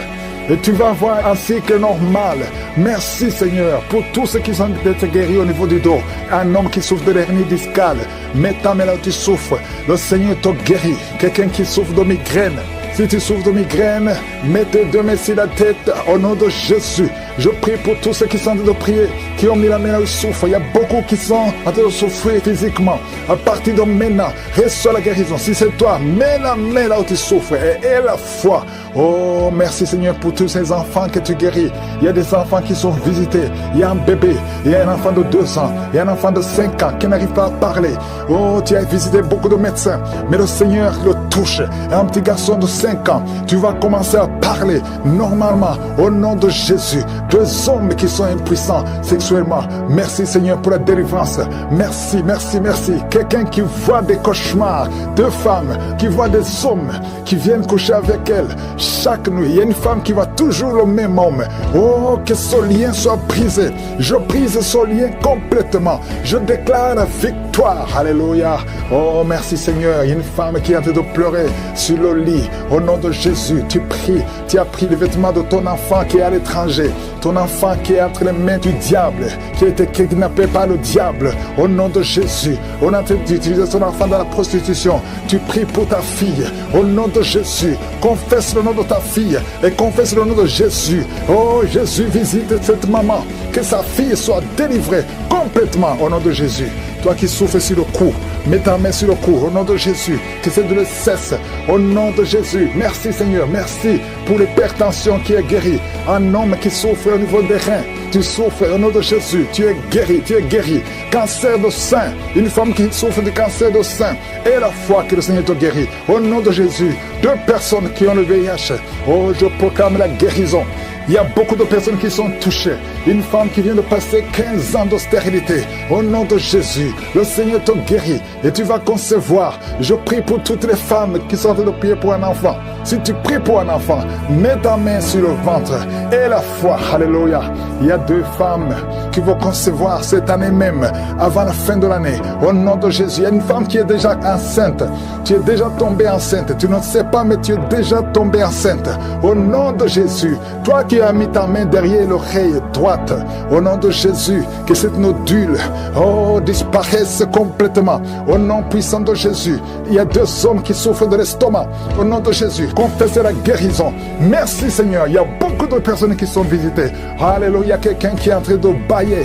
Et tu vas avoir un cycle normal. Merci Seigneur pour tous ceux qui sont d'être guéris au niveau du dos. Un homme qui souffre de l'hernie discale. Mets ta main là où tu souffres. Le Seigneur te guérit. Quelqu'un qui souffre de migraine. Si tu souffres de migraine, mets tes 2 mains sur la tête au nom de Jésus. Je prie pour tous ceux qui sont en train de prier, qui ont mis la main là où ils souffrent. Il y a beaucoup qui sont en train de souffrir physiquement. À partir de maintenant, reçois la guérison. Si c'est toi, mets la main là où tu souffres et la foi. Oh, merci Seigneur pour tous ces enfants que tu guéris. Il y a des enfants qui sont visités. Il y a un bébé, il y a un enfant de 2 ans, il y a un enfant de 5 ans qui n'arrive pas à parler. Oh, tu as visité beaucoup de médecins, mais le Seigneur le touche. Et un petit garçon de 5 ans, tu vas commencer à parler normalement au nom de Jésus. 2 hommes qui sont impuissants sexuellement. Merci Seigneur pour la délivrance. Merci, merci, merci. Quelqu'un qui voit des cauchemars, 2 femmes qui voient des hommes qui viennent coucher avec elles chaque nuit. Il y a une femme qui voit toujours le même homme. Oh, que ce lien soit brisé. Je brise ce lien complètement. Je déclare la victoire. Alléluia. Oh, merci Seigneur. Il y a une femme qui est en train de pleurer sur le lit. Au nom de Jésus, tu pries. Tu as pris les vêtements de ton enfant qui est à l'étranger. Ton enfant qui est entre les mains du diable, qui a été kidnappé par le diable. Au nom de Jésus, on est en train d'utiliser ton enfant dans la prostitution. Tu pries pour ta fille. Au nom de Jésus, confesse le nom de ta fille et confesse le nom de Jésus. Oh, Jésus, visite cette maman. Que sa fille soit délivrée complètement au nom de Jésus. Toi qui souffres sur le cou, mets ta main sur le cou au nom de Jésus. Que cette douleur cesse au nom de Jésus. Merci Seigneur, merci pour l'hypertension qui est guérie. Un homme qui souffre au niveau des reins, tu souffres au nom de Jésus. Tu es guéri, tu es guéri. Cancer de sein, une femme qui souffre de cancer de sein. Et la foi que le Seigneur te guérit. Au nom de Jésus, 2 personnes qui ont le VIH. Oh, je proclame la guérison. Il y a beaucoup de personnes qui sont touchées. Une femme qui vient de passer 15 ans de stérilité. Au nom de Jésus, le Seigneur te guérit et tu vas concevoir. Je prie pour toutes les femmes qui sont en train de prier pour un enfant. Si tu pries pour un enfant, mets ta main sur le ventre et la foi. Alléluia. Il y a 2 femmes qui vont concevoir cette année même, avant la fin de l'année. Au nom de Jésus, il y a une femme qui est déjà enceinte. Tu es déjà tombée enceinte. Tu ne sais pas, mais tu es déjà tombée enceinte. Au nom de Jésus, toi qui as mis ta main derrière l'oreille droite, au nom de Jésus, que cette nodule, oh, disparaisse complètement. Au nom puissant de Jésus, il y a 2 hommes qui souffrent de l'estomac. Au nom de Jésus, confessez la guérison. Merci Seigneur, il y a beaucoup de personnes qui sont visitées. Alléluia, il y a quelqu'un qui est en train de bailler.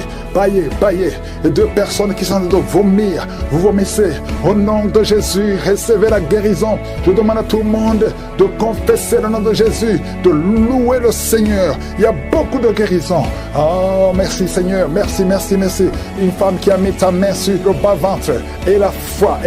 Et 2 personnes qui sont en train de vomir. Vous vomissez. Au nom de Jésus, recevez la guérison. Je demande à tout le monde de confesser le nom de Jésus, de louer le Seigneur. Il y a beaucoup de guérison. Oh, merci Seigneur, merci, merci, merci. Une femme qui a mis ta main sur le bas-ventre. Et la foi.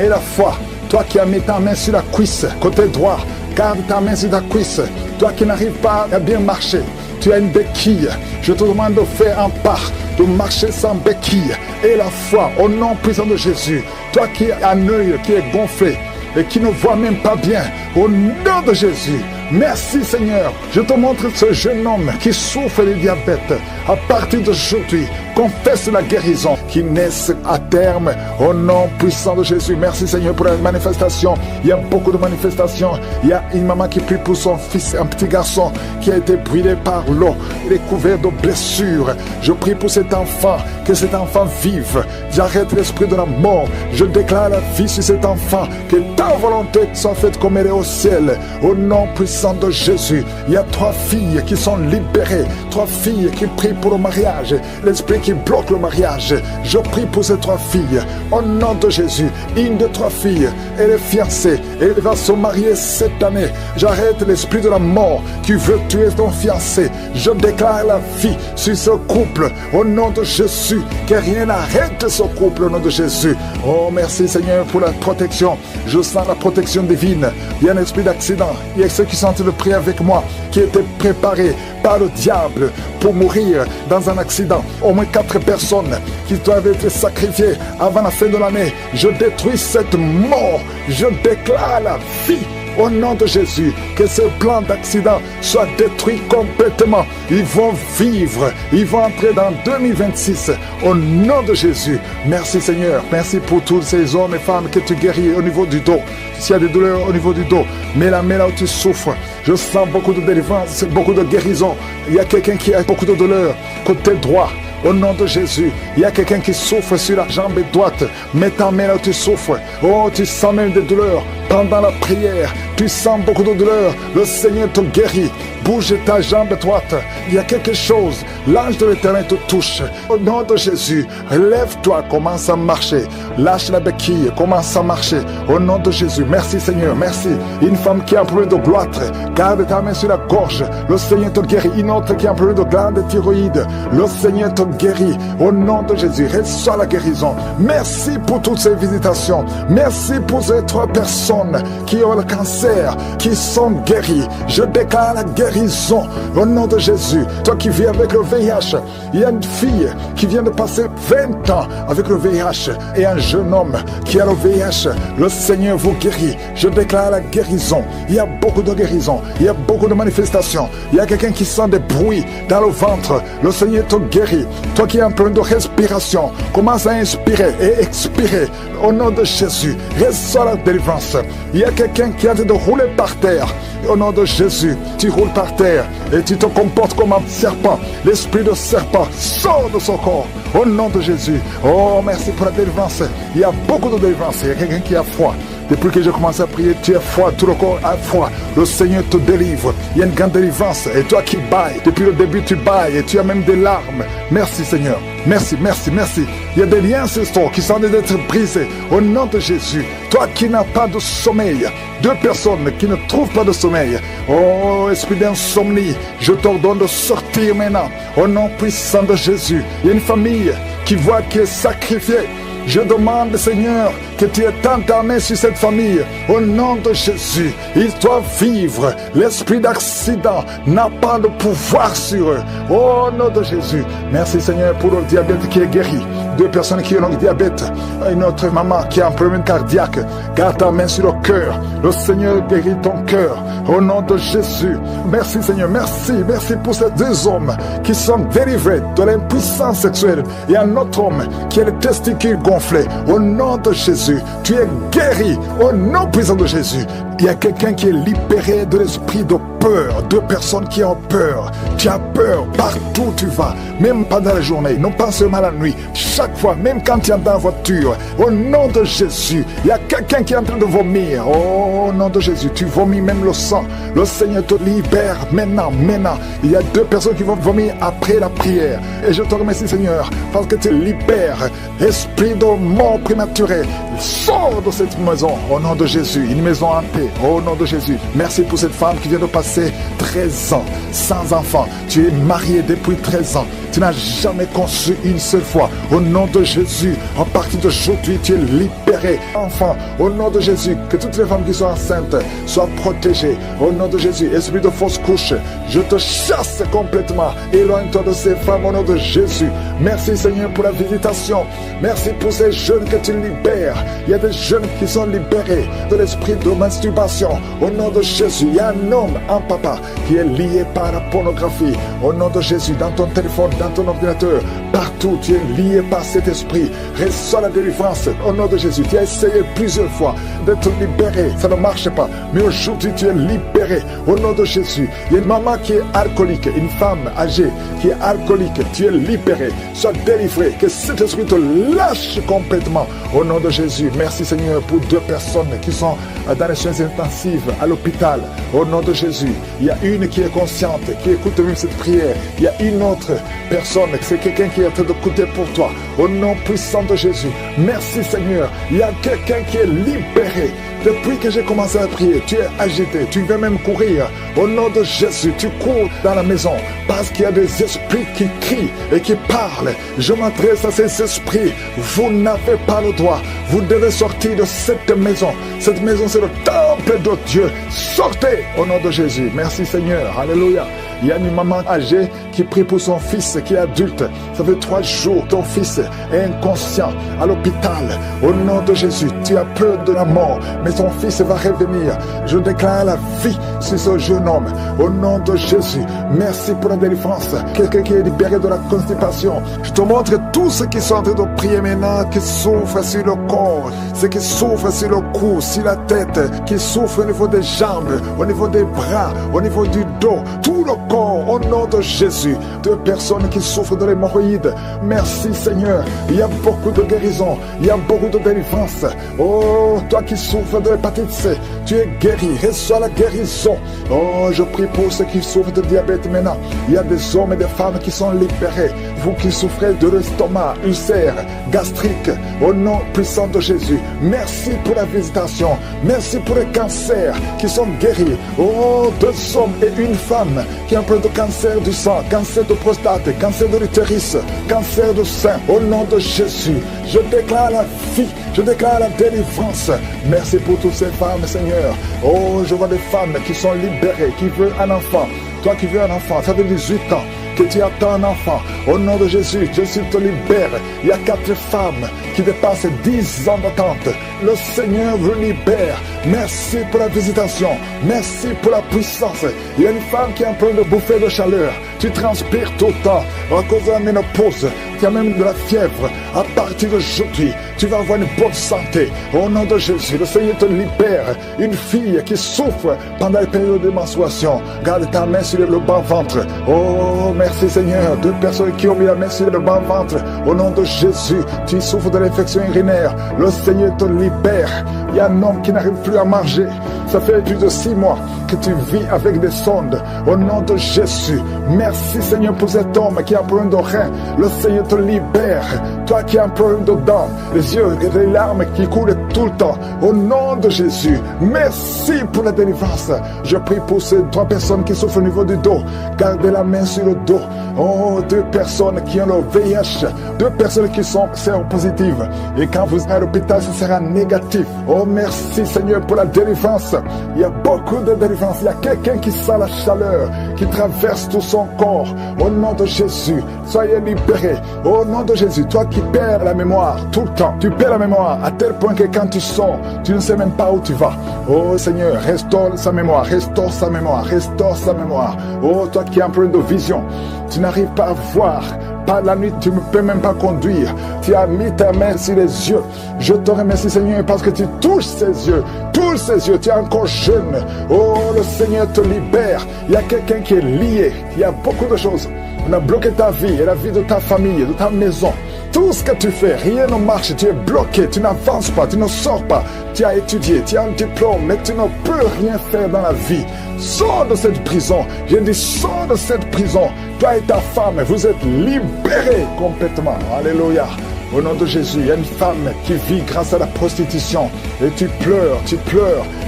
Toi qui as mis ta main sur la cuisse, côté droit, garde ta main sur ta cuisse. Toi qui n'arrives pas à bien marcher, tu as une béquille. Je te demande de faire un pas, de marcher sans béquille. Et la foi, au nom puissant de Jésus. Toi qui as un œil qui est gonflé et qui ne voit même pas bien, au nom de Jésus. Merci Seigneur. Je te montre ce jeune homme qui souffre de diabète. À partir d'aujourd'hui, confesse la guérison qui naisse à terme au nom puissant de Jésus. Merci Seigneur pour la manifestation. Il y a beaucoup de manifestations. Il y a une maman qui prie pour son fils, un petit garçon qui a été brûlé par l'eau. Il est couvert de blessures. Je prie pour cet enfant, que cet enfant vive. J'arrête l'esprit de la mort. Je déclare la vie sur cet enfant. Que ta volonté soit faite comme elle est au ciel. Au nom puissant de Jésus. Il y a 3 filles qui sont libérées. 3 filles qui prient pour le mariage. L'esprit qui bloque le mariage. Je prie pour ces 3 filles. Au nom de Jésus. Une de 3 filles, elle est fiancée. Elle va se marier cette année. J'arrête l'esprit de la mort qui veut tuer ton fiancé. Je déclare la vie sur ce couple. Au nom de Jésus. Que rien n'arrête ce couple au nom de Jésus. Oh, merci Seigneur pour la protection. Je sens la protection divine. Il y a un esprit d'accident. Il y a ceux qui sont en train de prier avec moi, qui étaient préparés par le diable pour mourir dans un accident. Au moins 4 personnes qui doivent être sacrifiées avant la fin de l'année. Je détruis cette mort. Je déclare la vie. Au nom de Jésus, que ce plan d'accident soit détruit complètement. Ils vont vivre, ils vont entrer dans 2026. Au nom de Jésus, merci Seigneur. Merci pour tous ces hommes et femmes que tu guéris au niveau du dos. S'il y a des douleurs au niveau du dos, mets la main là où tu souffres. Je sens beaucoup de délivrance, beaucoup de guérison. Il y a quelqu'un qui a beaucoup de douleurs côté droit. Au nom de Jésus, il y a quelqu'un qui souffre sur la jambe droite. Mets ta main là où tu souffres. Oh, tu sens même des douleurs. Pendant la prière, tu sens beaucoup de douleurs. Le Seigneur te guérit. Bouge ta jambe droite. Il y a quelque chose. L'ange de l'Éternel te touche. Au nom de Jésus, lève-toi, commence à marcher. Lâche la béquille, commence à marcher. Au nom de Jésus, merci Seigneur, merci. Une femme qui a un problème de gloître, garde ta main sur la gorge. Le Seigneur te guérit. Une autre qui a un problème de glande thyroïde, le Seigneur te guérit. Au nom de Jésus, reçois la guérison. Merci pour toutes ces visitations. Merci pour ces 3 personnes qui ont le cancer, qui sont guéries. Je déclare la guérison au nom de Jésus. Toi qui vis avec le VIH, il y a une fille qui vient de passer 20 ans avec le VIH et un jeune homme qui a le VIH. Le Seigneur vous guérit. Je déclare la guérison. Il y a beaucoup de guérison. Il y a beaucoup de manifestations. Il y a quelqu'un qui sent des bruits dans le ventre. Le Seigneur te guérit. Toi qui as un problème de respiration, commence à inspirer et expirer au nom de Jésus. Reçois la délivrance. Il y a quelqu'un qui est en train de rouler par terre. Au nom de Jésus, tu roules par terre et tu te comportes comme un serpent. L'esprit de serpent sort de son corps. Au nom de Jésus. Oh, merci pour la délivrance. Il y a beaucoup de délivrance. Il y a quelqu'un qui a froid. Depuis que je commence à prier, tu as froid, tout le corps a froid. Le Seigneur te délivre. Il y a une grande délivrance. Et toi qui bailles, depuis le début tu bailles et tu as même des larmes. Merci Seigneur. Merci, merci, merci. Il y a des liens ancestral qui sont en train d'être brisés. Au nom de Jésus. Toi qui n'as pas de sommeil. 2 personnes qui ne trouvent pas de sommeil. Oh, esprit d'insomnie, je t'ordonne de sortir maintenant. Au nom puissant de Jésus. Il y a une famille qui voit qui est sacrifiée. Je demande, Seigneur, que tu étendes ta main sur cette famille. Au nom de Jésus, ils doivent vivre. L'esprit d'accident n'a pas de pouvoir sur eux. Au nom de Jésus. Merci, Seigneur, pour le diabète qui est guéri. 2 personnes qui ont le diabète. Une autre maman qui a un problème cardiaque. Garde ta main sur le cœur. Le Seigneur guérit ton cœur. Au nom de Jésus. Merci, Seigneur. Merci. Merci pour ces 2 hommes qui sont délivrés de l'impuissance sexuelle. Et un autre homme qui a les testicules gonflés. Au nom de Jésus. Tu es guéri. Au nom puissant de Jésus. Il y a quelqu'un qui est libéré de l'esprit de peur. 2 personnes qui ont peur. Tu as peur partout où tu vas. Même pendant la journée. Non pas seulement la nuit. Chaque fois, même quand tu es dans la voiture. Au nom de Jésus. Il y a quelqu'un qui est en train de vomir. Au nom de Jésus. Tu vomis même le sang. Le Seigneur te libère maintenant. Maintenant. Il y a 2 personnes qui vont vomir après la prière. Et je te remercie, Seigneur, parce que tu libères esprit de mort prématurée. Sors de cette maison. Au nom de Jésus. Une maison en paix. Au nom de Jésus. Merci pour cette femme qui vient de passer 13 ans sans enfant. Tu es marié depuis 13 ans. Tu n'as jamais conçu une seule fois. Au nom de Jésus, à partir d'aujourd'hui, tu es libéré libérées. Enfants, au nom de Jésus, que toutes les femmes qui sont enceintes soient protégées. Au nom de Jésus, esprit de fausse couche, je te chasse complètement. Éloigne-toi de ces femmes au nom de Jésus. Merci Seigneur pour la visitation. Merci pour ces jeunes que tu libères. Il y a des jeunes qui sont libérés de l'esprit de masturbation. Au nom de Jésus, il y a un homme, un papa qui est lié par la pornographie. Au nom de Jésus, dans ton téléphone, dans ton ordinateur, partout, tu es lié par cet esprit. Reçois la délivrance. Au nom de Jésus, tu as essayé plusieurs fois d'être libéré. Ça ne marche pas. Mais aujourd'hui, tu es libéré. Au nom de Jésus, il y a une maman qui est alcoolique, une femme âgée qui est alcoolique. Tu es libéré. Sois délivré. Que cet esprit te lâche complètement. Au nom de Jésus, merci Seigneur pour 2 personnes qui sont dans les soins intensifs à l'hôpital. Au nom de Jésus, il y a une qui est consciente, qui écoute même cette prière. Il y a une autre personne, c'est quelqu'un qui est en train d'écouter pour toi. Au nom puissant de Jésus, merci Seigneur. Il y a quelqu'un qui est libéré. Depuis que j'ai commencé à prier, tu es agité, tu veux même courir. Au nom de Jésus, tu cours dans la maison parce qu'il y a des esprits qui crient et qui parlent. Je m'adresse à ces esprits. Vous n'avez pas le droit. Vous devez sortir de cette maison. Cette maison, c'est le temple de Dieu. Sortez au nom de Jésus. Merci Seigneur. Alléluia. Il y a une maman âgée qui prie pour son fils qui est adulte. Ça fait 3 jours. Ton fils est inconscient à l'hôpital. Au nom de Jésus, tu as peur de la mort. Mais ton fils va revenir. Je déclare la vie sur ce jeune homme. Au nom de Jésus, merci pour la délivrance. Quelqu'un qui est libéré de la constipation. Je te montre tous ceux qui sont en train de prier maintenant, qui souffrent sur le corps, ceux qui souffrent sur le cou, sur la tête, qui souffrent au niveau des jambes, au niveau des bras, au niveau du dos, tout le corps, au nom de Jésus. 2 personnes qui souffrent de l'hémorroïde. Merci Seigneur. Il y a beaucoup de guérison. Il y a beaucoup de délivrance. Oh, toi qui souffres de l'hépatite C, tu es guéri. Reçois la guérison. Oh, je prie pour ceux qui souffrent de diabète maintenant. Il y a des hommes et des femmes qui sont libérés. Vous qui souffrez de l'estomac, ulcère, gastrique, au nom puissant de Jésus. Merci pour la visitation. Merci pour les cancers qui sont guéris. Oh, 2 hommes et une femme qui ont un peu de cancer du sang, cancer de prostate, cancer de l'utérus, cancer du sein. Au nom de Jésus, je déclare la vie, je déclare la délivrance. Merci pour toutes ces femmes, Seigneur. Oh, je vois des femmes qui sont libérées, qui veulent un enfant. Toi qui veux un enfant, ça fait 18 ans que tu attends un enfant. Au nom de Jésus, Jésus te libère. Il y a 4 femmes qui dépassent 10 ans d'attente. Le Seigneur vous libère. Merci pour la visitation. Merci pour la puissance. Il y a une femme qui est en train de bouffer de chaleur. Tu transpires tout le temps à cause de la ménopause. Tu as même de la fièvre. À partir d'aujourd'hui, tu vas avoir une bonne santé. Au nom de Jésus, le Seigneur te libère. Une fille qui souffre pendant les périodes de menstruation, garde ta main sur le bas-ventre. Oh, merci Seigneur. 2 personnes qui ont mis la main sur le bas-ventre. Au nom de Jésus, tu souffres de l'infection urinaire. Le Seigneur te libère. Il y a un homme qui n'arrive plus à manger. Ça fait plus de 6 mois que tu vis avec des sondes. Au nom de Jésus, merci Seigneur pour cet homme qui a un problème de rein. Le Seigneur te libère. Toi qui as un problème de dents, les yeux et les larmes qui coulent tout le temps. Au nom de Jésus, merci pour la délivrance. Je prie pour ces 3 personnes qui souffrent au niveau du dos. Gardez la main sur le dos. Oh, 2 personnes qui ont le VIH. 2 personnes qui sont séropositives. Et quand vous êtes à l'hôpital, ce sera négatif. Oh, merci Seigneur pour la délivrance. Il y a beaucoup de délivrance. Il y a quelqu'un qui sent la chaleur, qui traverse tout son corps. Au nom de Jésus, soyez libérés. Au nom de Jésus, toi qui perds la mémoire tout le temps. Tu perds la mémoire à tel point que quand tu sors, tu ne sais même pas où tu vas. Oh Seigneur, restaure sa mémoire, restaure sa mémoire, restaure sa mémoire. Oh, toi qui as un problème de vision, tu n'arrives pas à voir. Pas la nuit, tu ne peux même pas conduire. Tu as mis ta main sur les yeux. Je te remercie Seigneur parce que tu touches ses yeux. Touche ses yeux, tu es encore jeune. Oh, le Seigneur te libère. Il y a quelqu'un qui est lié. Il y a beaucoup de choses. On a bloqué ta vie et la vie de ta famille, de ta maison. Tout ce que tu fais, rien ne marche, tu es bloqué, tu n'avances pas, tu ne sors pas. Tu as étudié, tu as un diplôme, mais tu ne peux rien faire dans la vie. Sors de cette prison. Je dis, sors de cette prison. Toi et ta femme, vous êtes libérés complètement. Alléluia. Au nom de Jésus, il y a une femme qui vit grâce à la prostitution. Et tu pleures.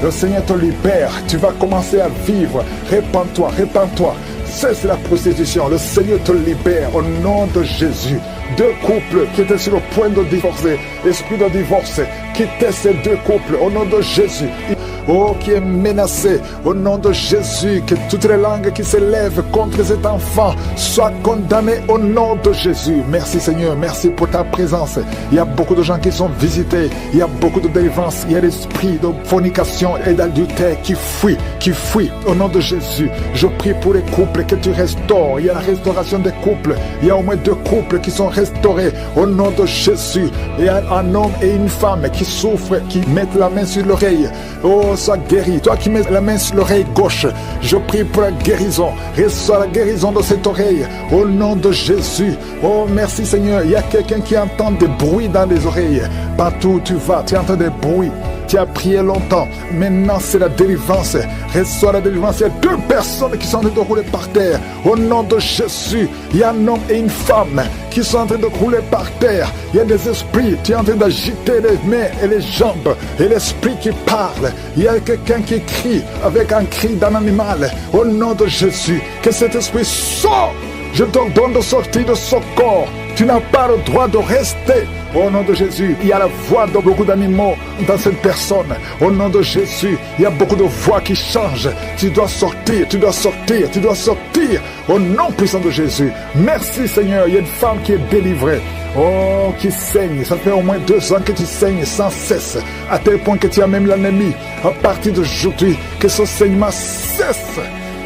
Le Seigneur te libère. Tu vas commencer à vivre. Répands-toi. Cesse la prostitution. Le Seigneur te libère au nom de Jésus. Deux couples qui étaient sur le point de divorcer. Esprit de divorce, quittez ces deux couples au nom de Jésus. Oh, qui est menacé au nom de Jésus, que toutes les langues qui s'élèvent contre cet enfant soient condamnées au nom de Jésus. Merci Seigneur, merci pour ta présence. Il y a beaucoup de gens qui sont visités, il y a beaucoup de délivrance, il y a l'esprit de fornication et d'adultère qui fuit au nom de Jésus. Je prie pour les couples que tu restaures. Il y a la restauration des couples, il y a au moins 2 couples qui sont restaurés au nom de Jésus. Il y a un homme et une femme qui souffrent, qui mettent la main sur l'oreille. Oh, sois guéri. Toi qui mets la main sur l'oreille gauche, je prie pour la guérison. Reçois la guérison de cette oreille au nom de Jésus. Oh, merci Seigneur. Il y a quelqu'un qui entend des bruits dans les oreilles. Partout où tu vas, tu entends des bruits. Tu as prié longtemps. Maintenant, c'est la délivrance. Reçois la délivrance. Il y a 2 personnes qui sont en train de rouler par terre. Au nom de Jésus, il y a un homme et une femme qui sont en train de rouler par terre. Il y a des esprits. Tu es en train d'agiter les mains et les jambes. Et l'esprit qui parle. Il y a quelqu'un qui crie avec un cri d'un animal. Au nom de Jésus, que cet esprit sort. Je te donne de sortir de ce corps. Tu n'as pas le droit de rester. Au nom de Jésus, il y a la voix de beaucoup d'animaux dans cette personne. Au nom de Jésus, il y a beaucoup de voix qui changent. Tu dois sortir, tu dois sortir, tu dois sortir. Au nom puissant de Jésus. Merci Seigneur, il y a une femme qui est délivrée. Oh, qui saigne. Ça fait au moins 2 ans que tu saignes sans cesse. À tel point que tu as même l'anémie. À partir d'aujourd'hui, que ce saignement cesse.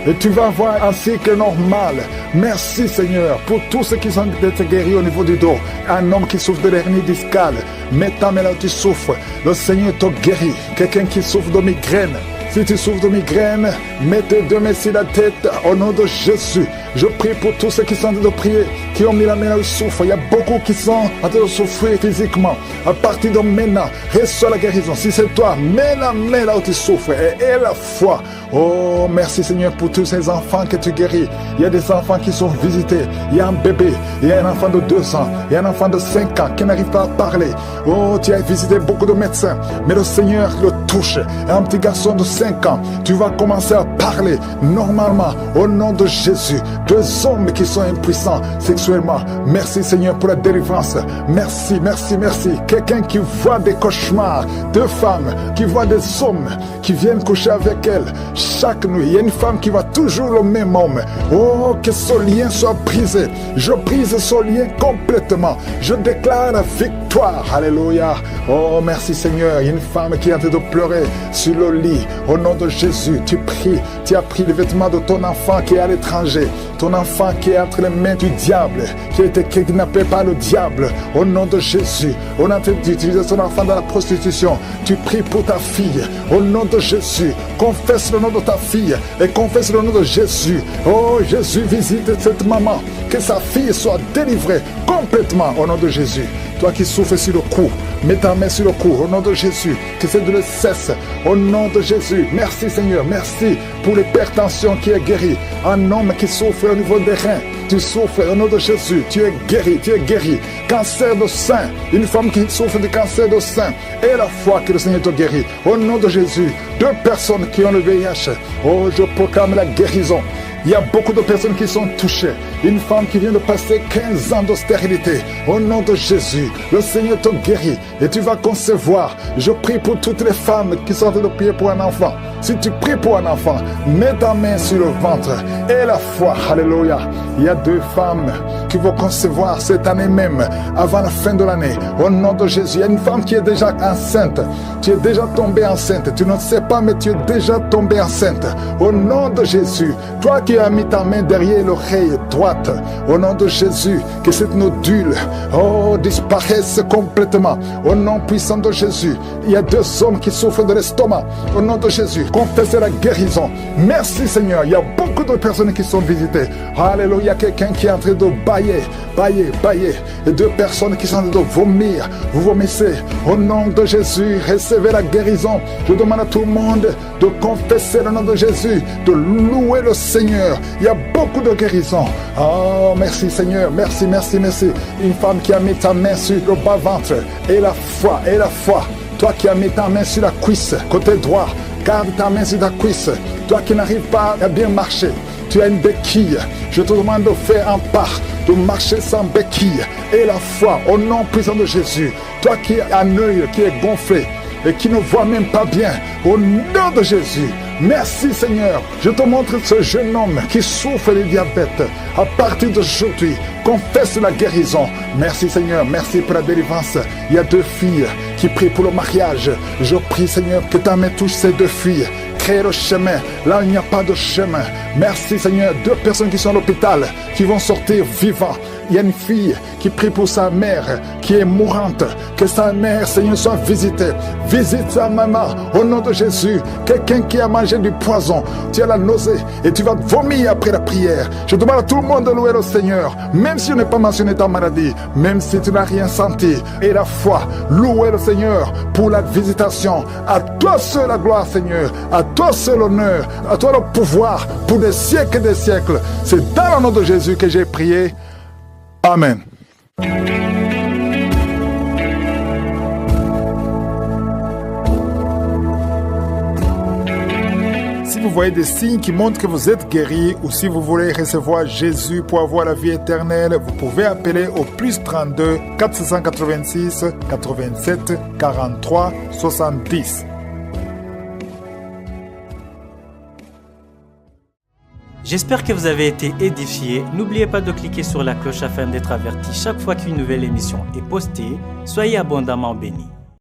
Et tu vas avoir un cycle normal. Merci Seigneur pour tous ceux qui sont d'être guéris au niveau du dos. Un homme qui souffre de l'hernie discale. Mets ta main là où tu souffres. Le Seigneur te guérit. Quelqu'un qui souffre de migraine. Si tu souffres de migraine, mets tes 2 mains sur la tête au nom de Jésus. Je prie pour tous ceux qui sont en train de prier, qui ont mis la main là où ils souffrent. Il y a beaucoup qui sont en train de souffrir physiquement. À partir de maintenant, reçois la guérison. Si c'est toi, mets la main là où tu souffres et aie la foi. Oh, merci Seigneur pour tous ces enfants que tu guéris. Il y a des enfants qui sont visités. Il y a un bébé, il y a un enfant de 2 ans, il y a un enfant de 5 ans qui n'arrive pas à parler. Oh, tu as visité beaucoup de médecins, mais le Seigneur le touche. Un petit garçon de 5 ans, tu vas commencer à parler normalement au nom de Jésus. 2 hommes qui sont impuissants sexuellement. Merci Seigneur pour la délivrance. Merci, merci, merci. Quelqu'un qui voit des cauchemars, 2 femmes qui voient des hommes qui viennent coucher avec elles chaque nuit. Il y a une femme qui voit toujours le même homme. Oh, que ce lien soit brisé. Je brise ce lien complètement. Je déclare la victoire. Alléluia. Oh, merci Seigneur. Il y a une femme qui est en train de pleurer sur le lit. Au nom de Jésus, tu pries. Tu as pris les vêtements de ton enfant qui est à l'étranger. Ton enfant qui est entre les mains du diable, qui a été kidnappé par le diable. Au nom de Jésus, on a d'utiliser son enfant dans la prostitution. Tu pries pour ta fille. Au nom de Jésus, confesse le nom de ta fille et confesse le nom de Jésus. Oh, Jésus, visite cette maman. Que sa fille soit délivrée complètement au nom de Jésus. Toi qui souffres sur le cou, mets ta main sur le cou au nom de Jésus. Que cette douleur cesse au nom de Jésus. Merci Seigneur, merci pour l'hypertension qui est guérie. Un homme qui souffre au niveau des reins, tu souffres au nom de Jésus. Tu es guéri, tu es guéri. Cancer de sein, une femme qui souffre de cancer de sein. Et la foi que le Seigneur te guérit. Au nom de Jésus, 2 personnes qui ont le VIH. Oh, je proclame la guérison. Il y a beaucoup de personnes qui sont touchées. Une femme qui vient de passer 15 ans de stérilité. Au nom de Jésus, le Seigneur te guérit et tu vas concevoir. Je prie pour toutes les femmes qui sont en train de prier pour un enfant. Si tu pries pour un enfant, mets ta main sur le ventre et la foi. Alléluia. Il y a 2 femmes qui vont concevoir cette année même, avant la fin de l'année. Au nom de Jésus, il y a une femme qui est déjà enceinte. Tu es déjà tombée enceinte. Tu ne sais pas, mais tu es déjà tombée enceinte. Au nom de Jésus, toi qui as mis ta main derrière l'oreille droite, au nom de Jésus, que cette nodule, oh, disparaisse complètement. Au nom puissant de Jésus, il y a 2 hommes qui souffrent de l'estomac. Au nom de Jésus, confessez la guérison. Merci Seigneur, il y a beaucoup de personnes qui sont visitées. Alléluia, il y a quelqu'un qui est en train de bailler. Et 2 personnes qui sont en train de vomir. Vous vomissez. Au nom de Jésus, recevez la guérison. Je demande à tout le monde de confesser le nom de Jésus, de louer le Seigneur. Il y a beaucoup de guérison. Oh, merci Seigneur, merci, merci, merci. Une femme qui a mis ta main sur le bas-ventre. Et la foi. Toi qui as mis ta main sur la cuisse, côté droit, garde ta main sur ta cuisse. Toi qui n'arrives pas à bien marcher, tu as une béquille. Je te demande de faire un pas. de marcher sans béquille. Et la foi, au nom puissant de Jésus, toi qui as un œil qui est gonflé et qui ne voit même pas bien, au nom de Jésus, merci Seigneur. Je te montre ce jeune homme qui souffre du diabète. À partir d'aujourd'hui, confesse la guérison. Merci Seigneur, merci pour la délivrance. Il y a 2 filles qui prient pour le mariage. Je prie Seigneur que ta main touche ces 2 filles. Crée le chemin, là il n'y a pas de chemin. Merci Seigneur, 2 personnes qui sont à l'hôpital, qui vont sortir vivants. Il y a une fille qui prie pour sa mère qui est mourante. Que sa mère, Seigneur, soit visitée. Visite sa maman au nom de Jésus. Quelqu'un qui a mangé du poison, tu as la nausée et tu vas vomir après la prière. Je demande à tout le monde de louer le Seigneur, même si on n'est pas mentionné ta maladie, même si tu n'as rien senti. Et la foi, louer le Seigneur pour la visitation. À toi seul la gloire, Seigneur. À toi seul l'honneur. À toi le pouvoir pour des siècles et des siècles. C'est dans le nom de Jésus que j'ai prié. Amen. Si vous voyez des signes qui montrent que vous êtes guéri ou si vous voulez recevoir Jésus pour avoir la vie éternelle, vous pouvez appeler au +32 486 87 43 70. J'espère que vous avez été édifiés. N'oubliez pas de cliquer sur la cloche afin d'être averti chaque fois qu'une nouvelle émission est postée. Soyez abondamment bénis.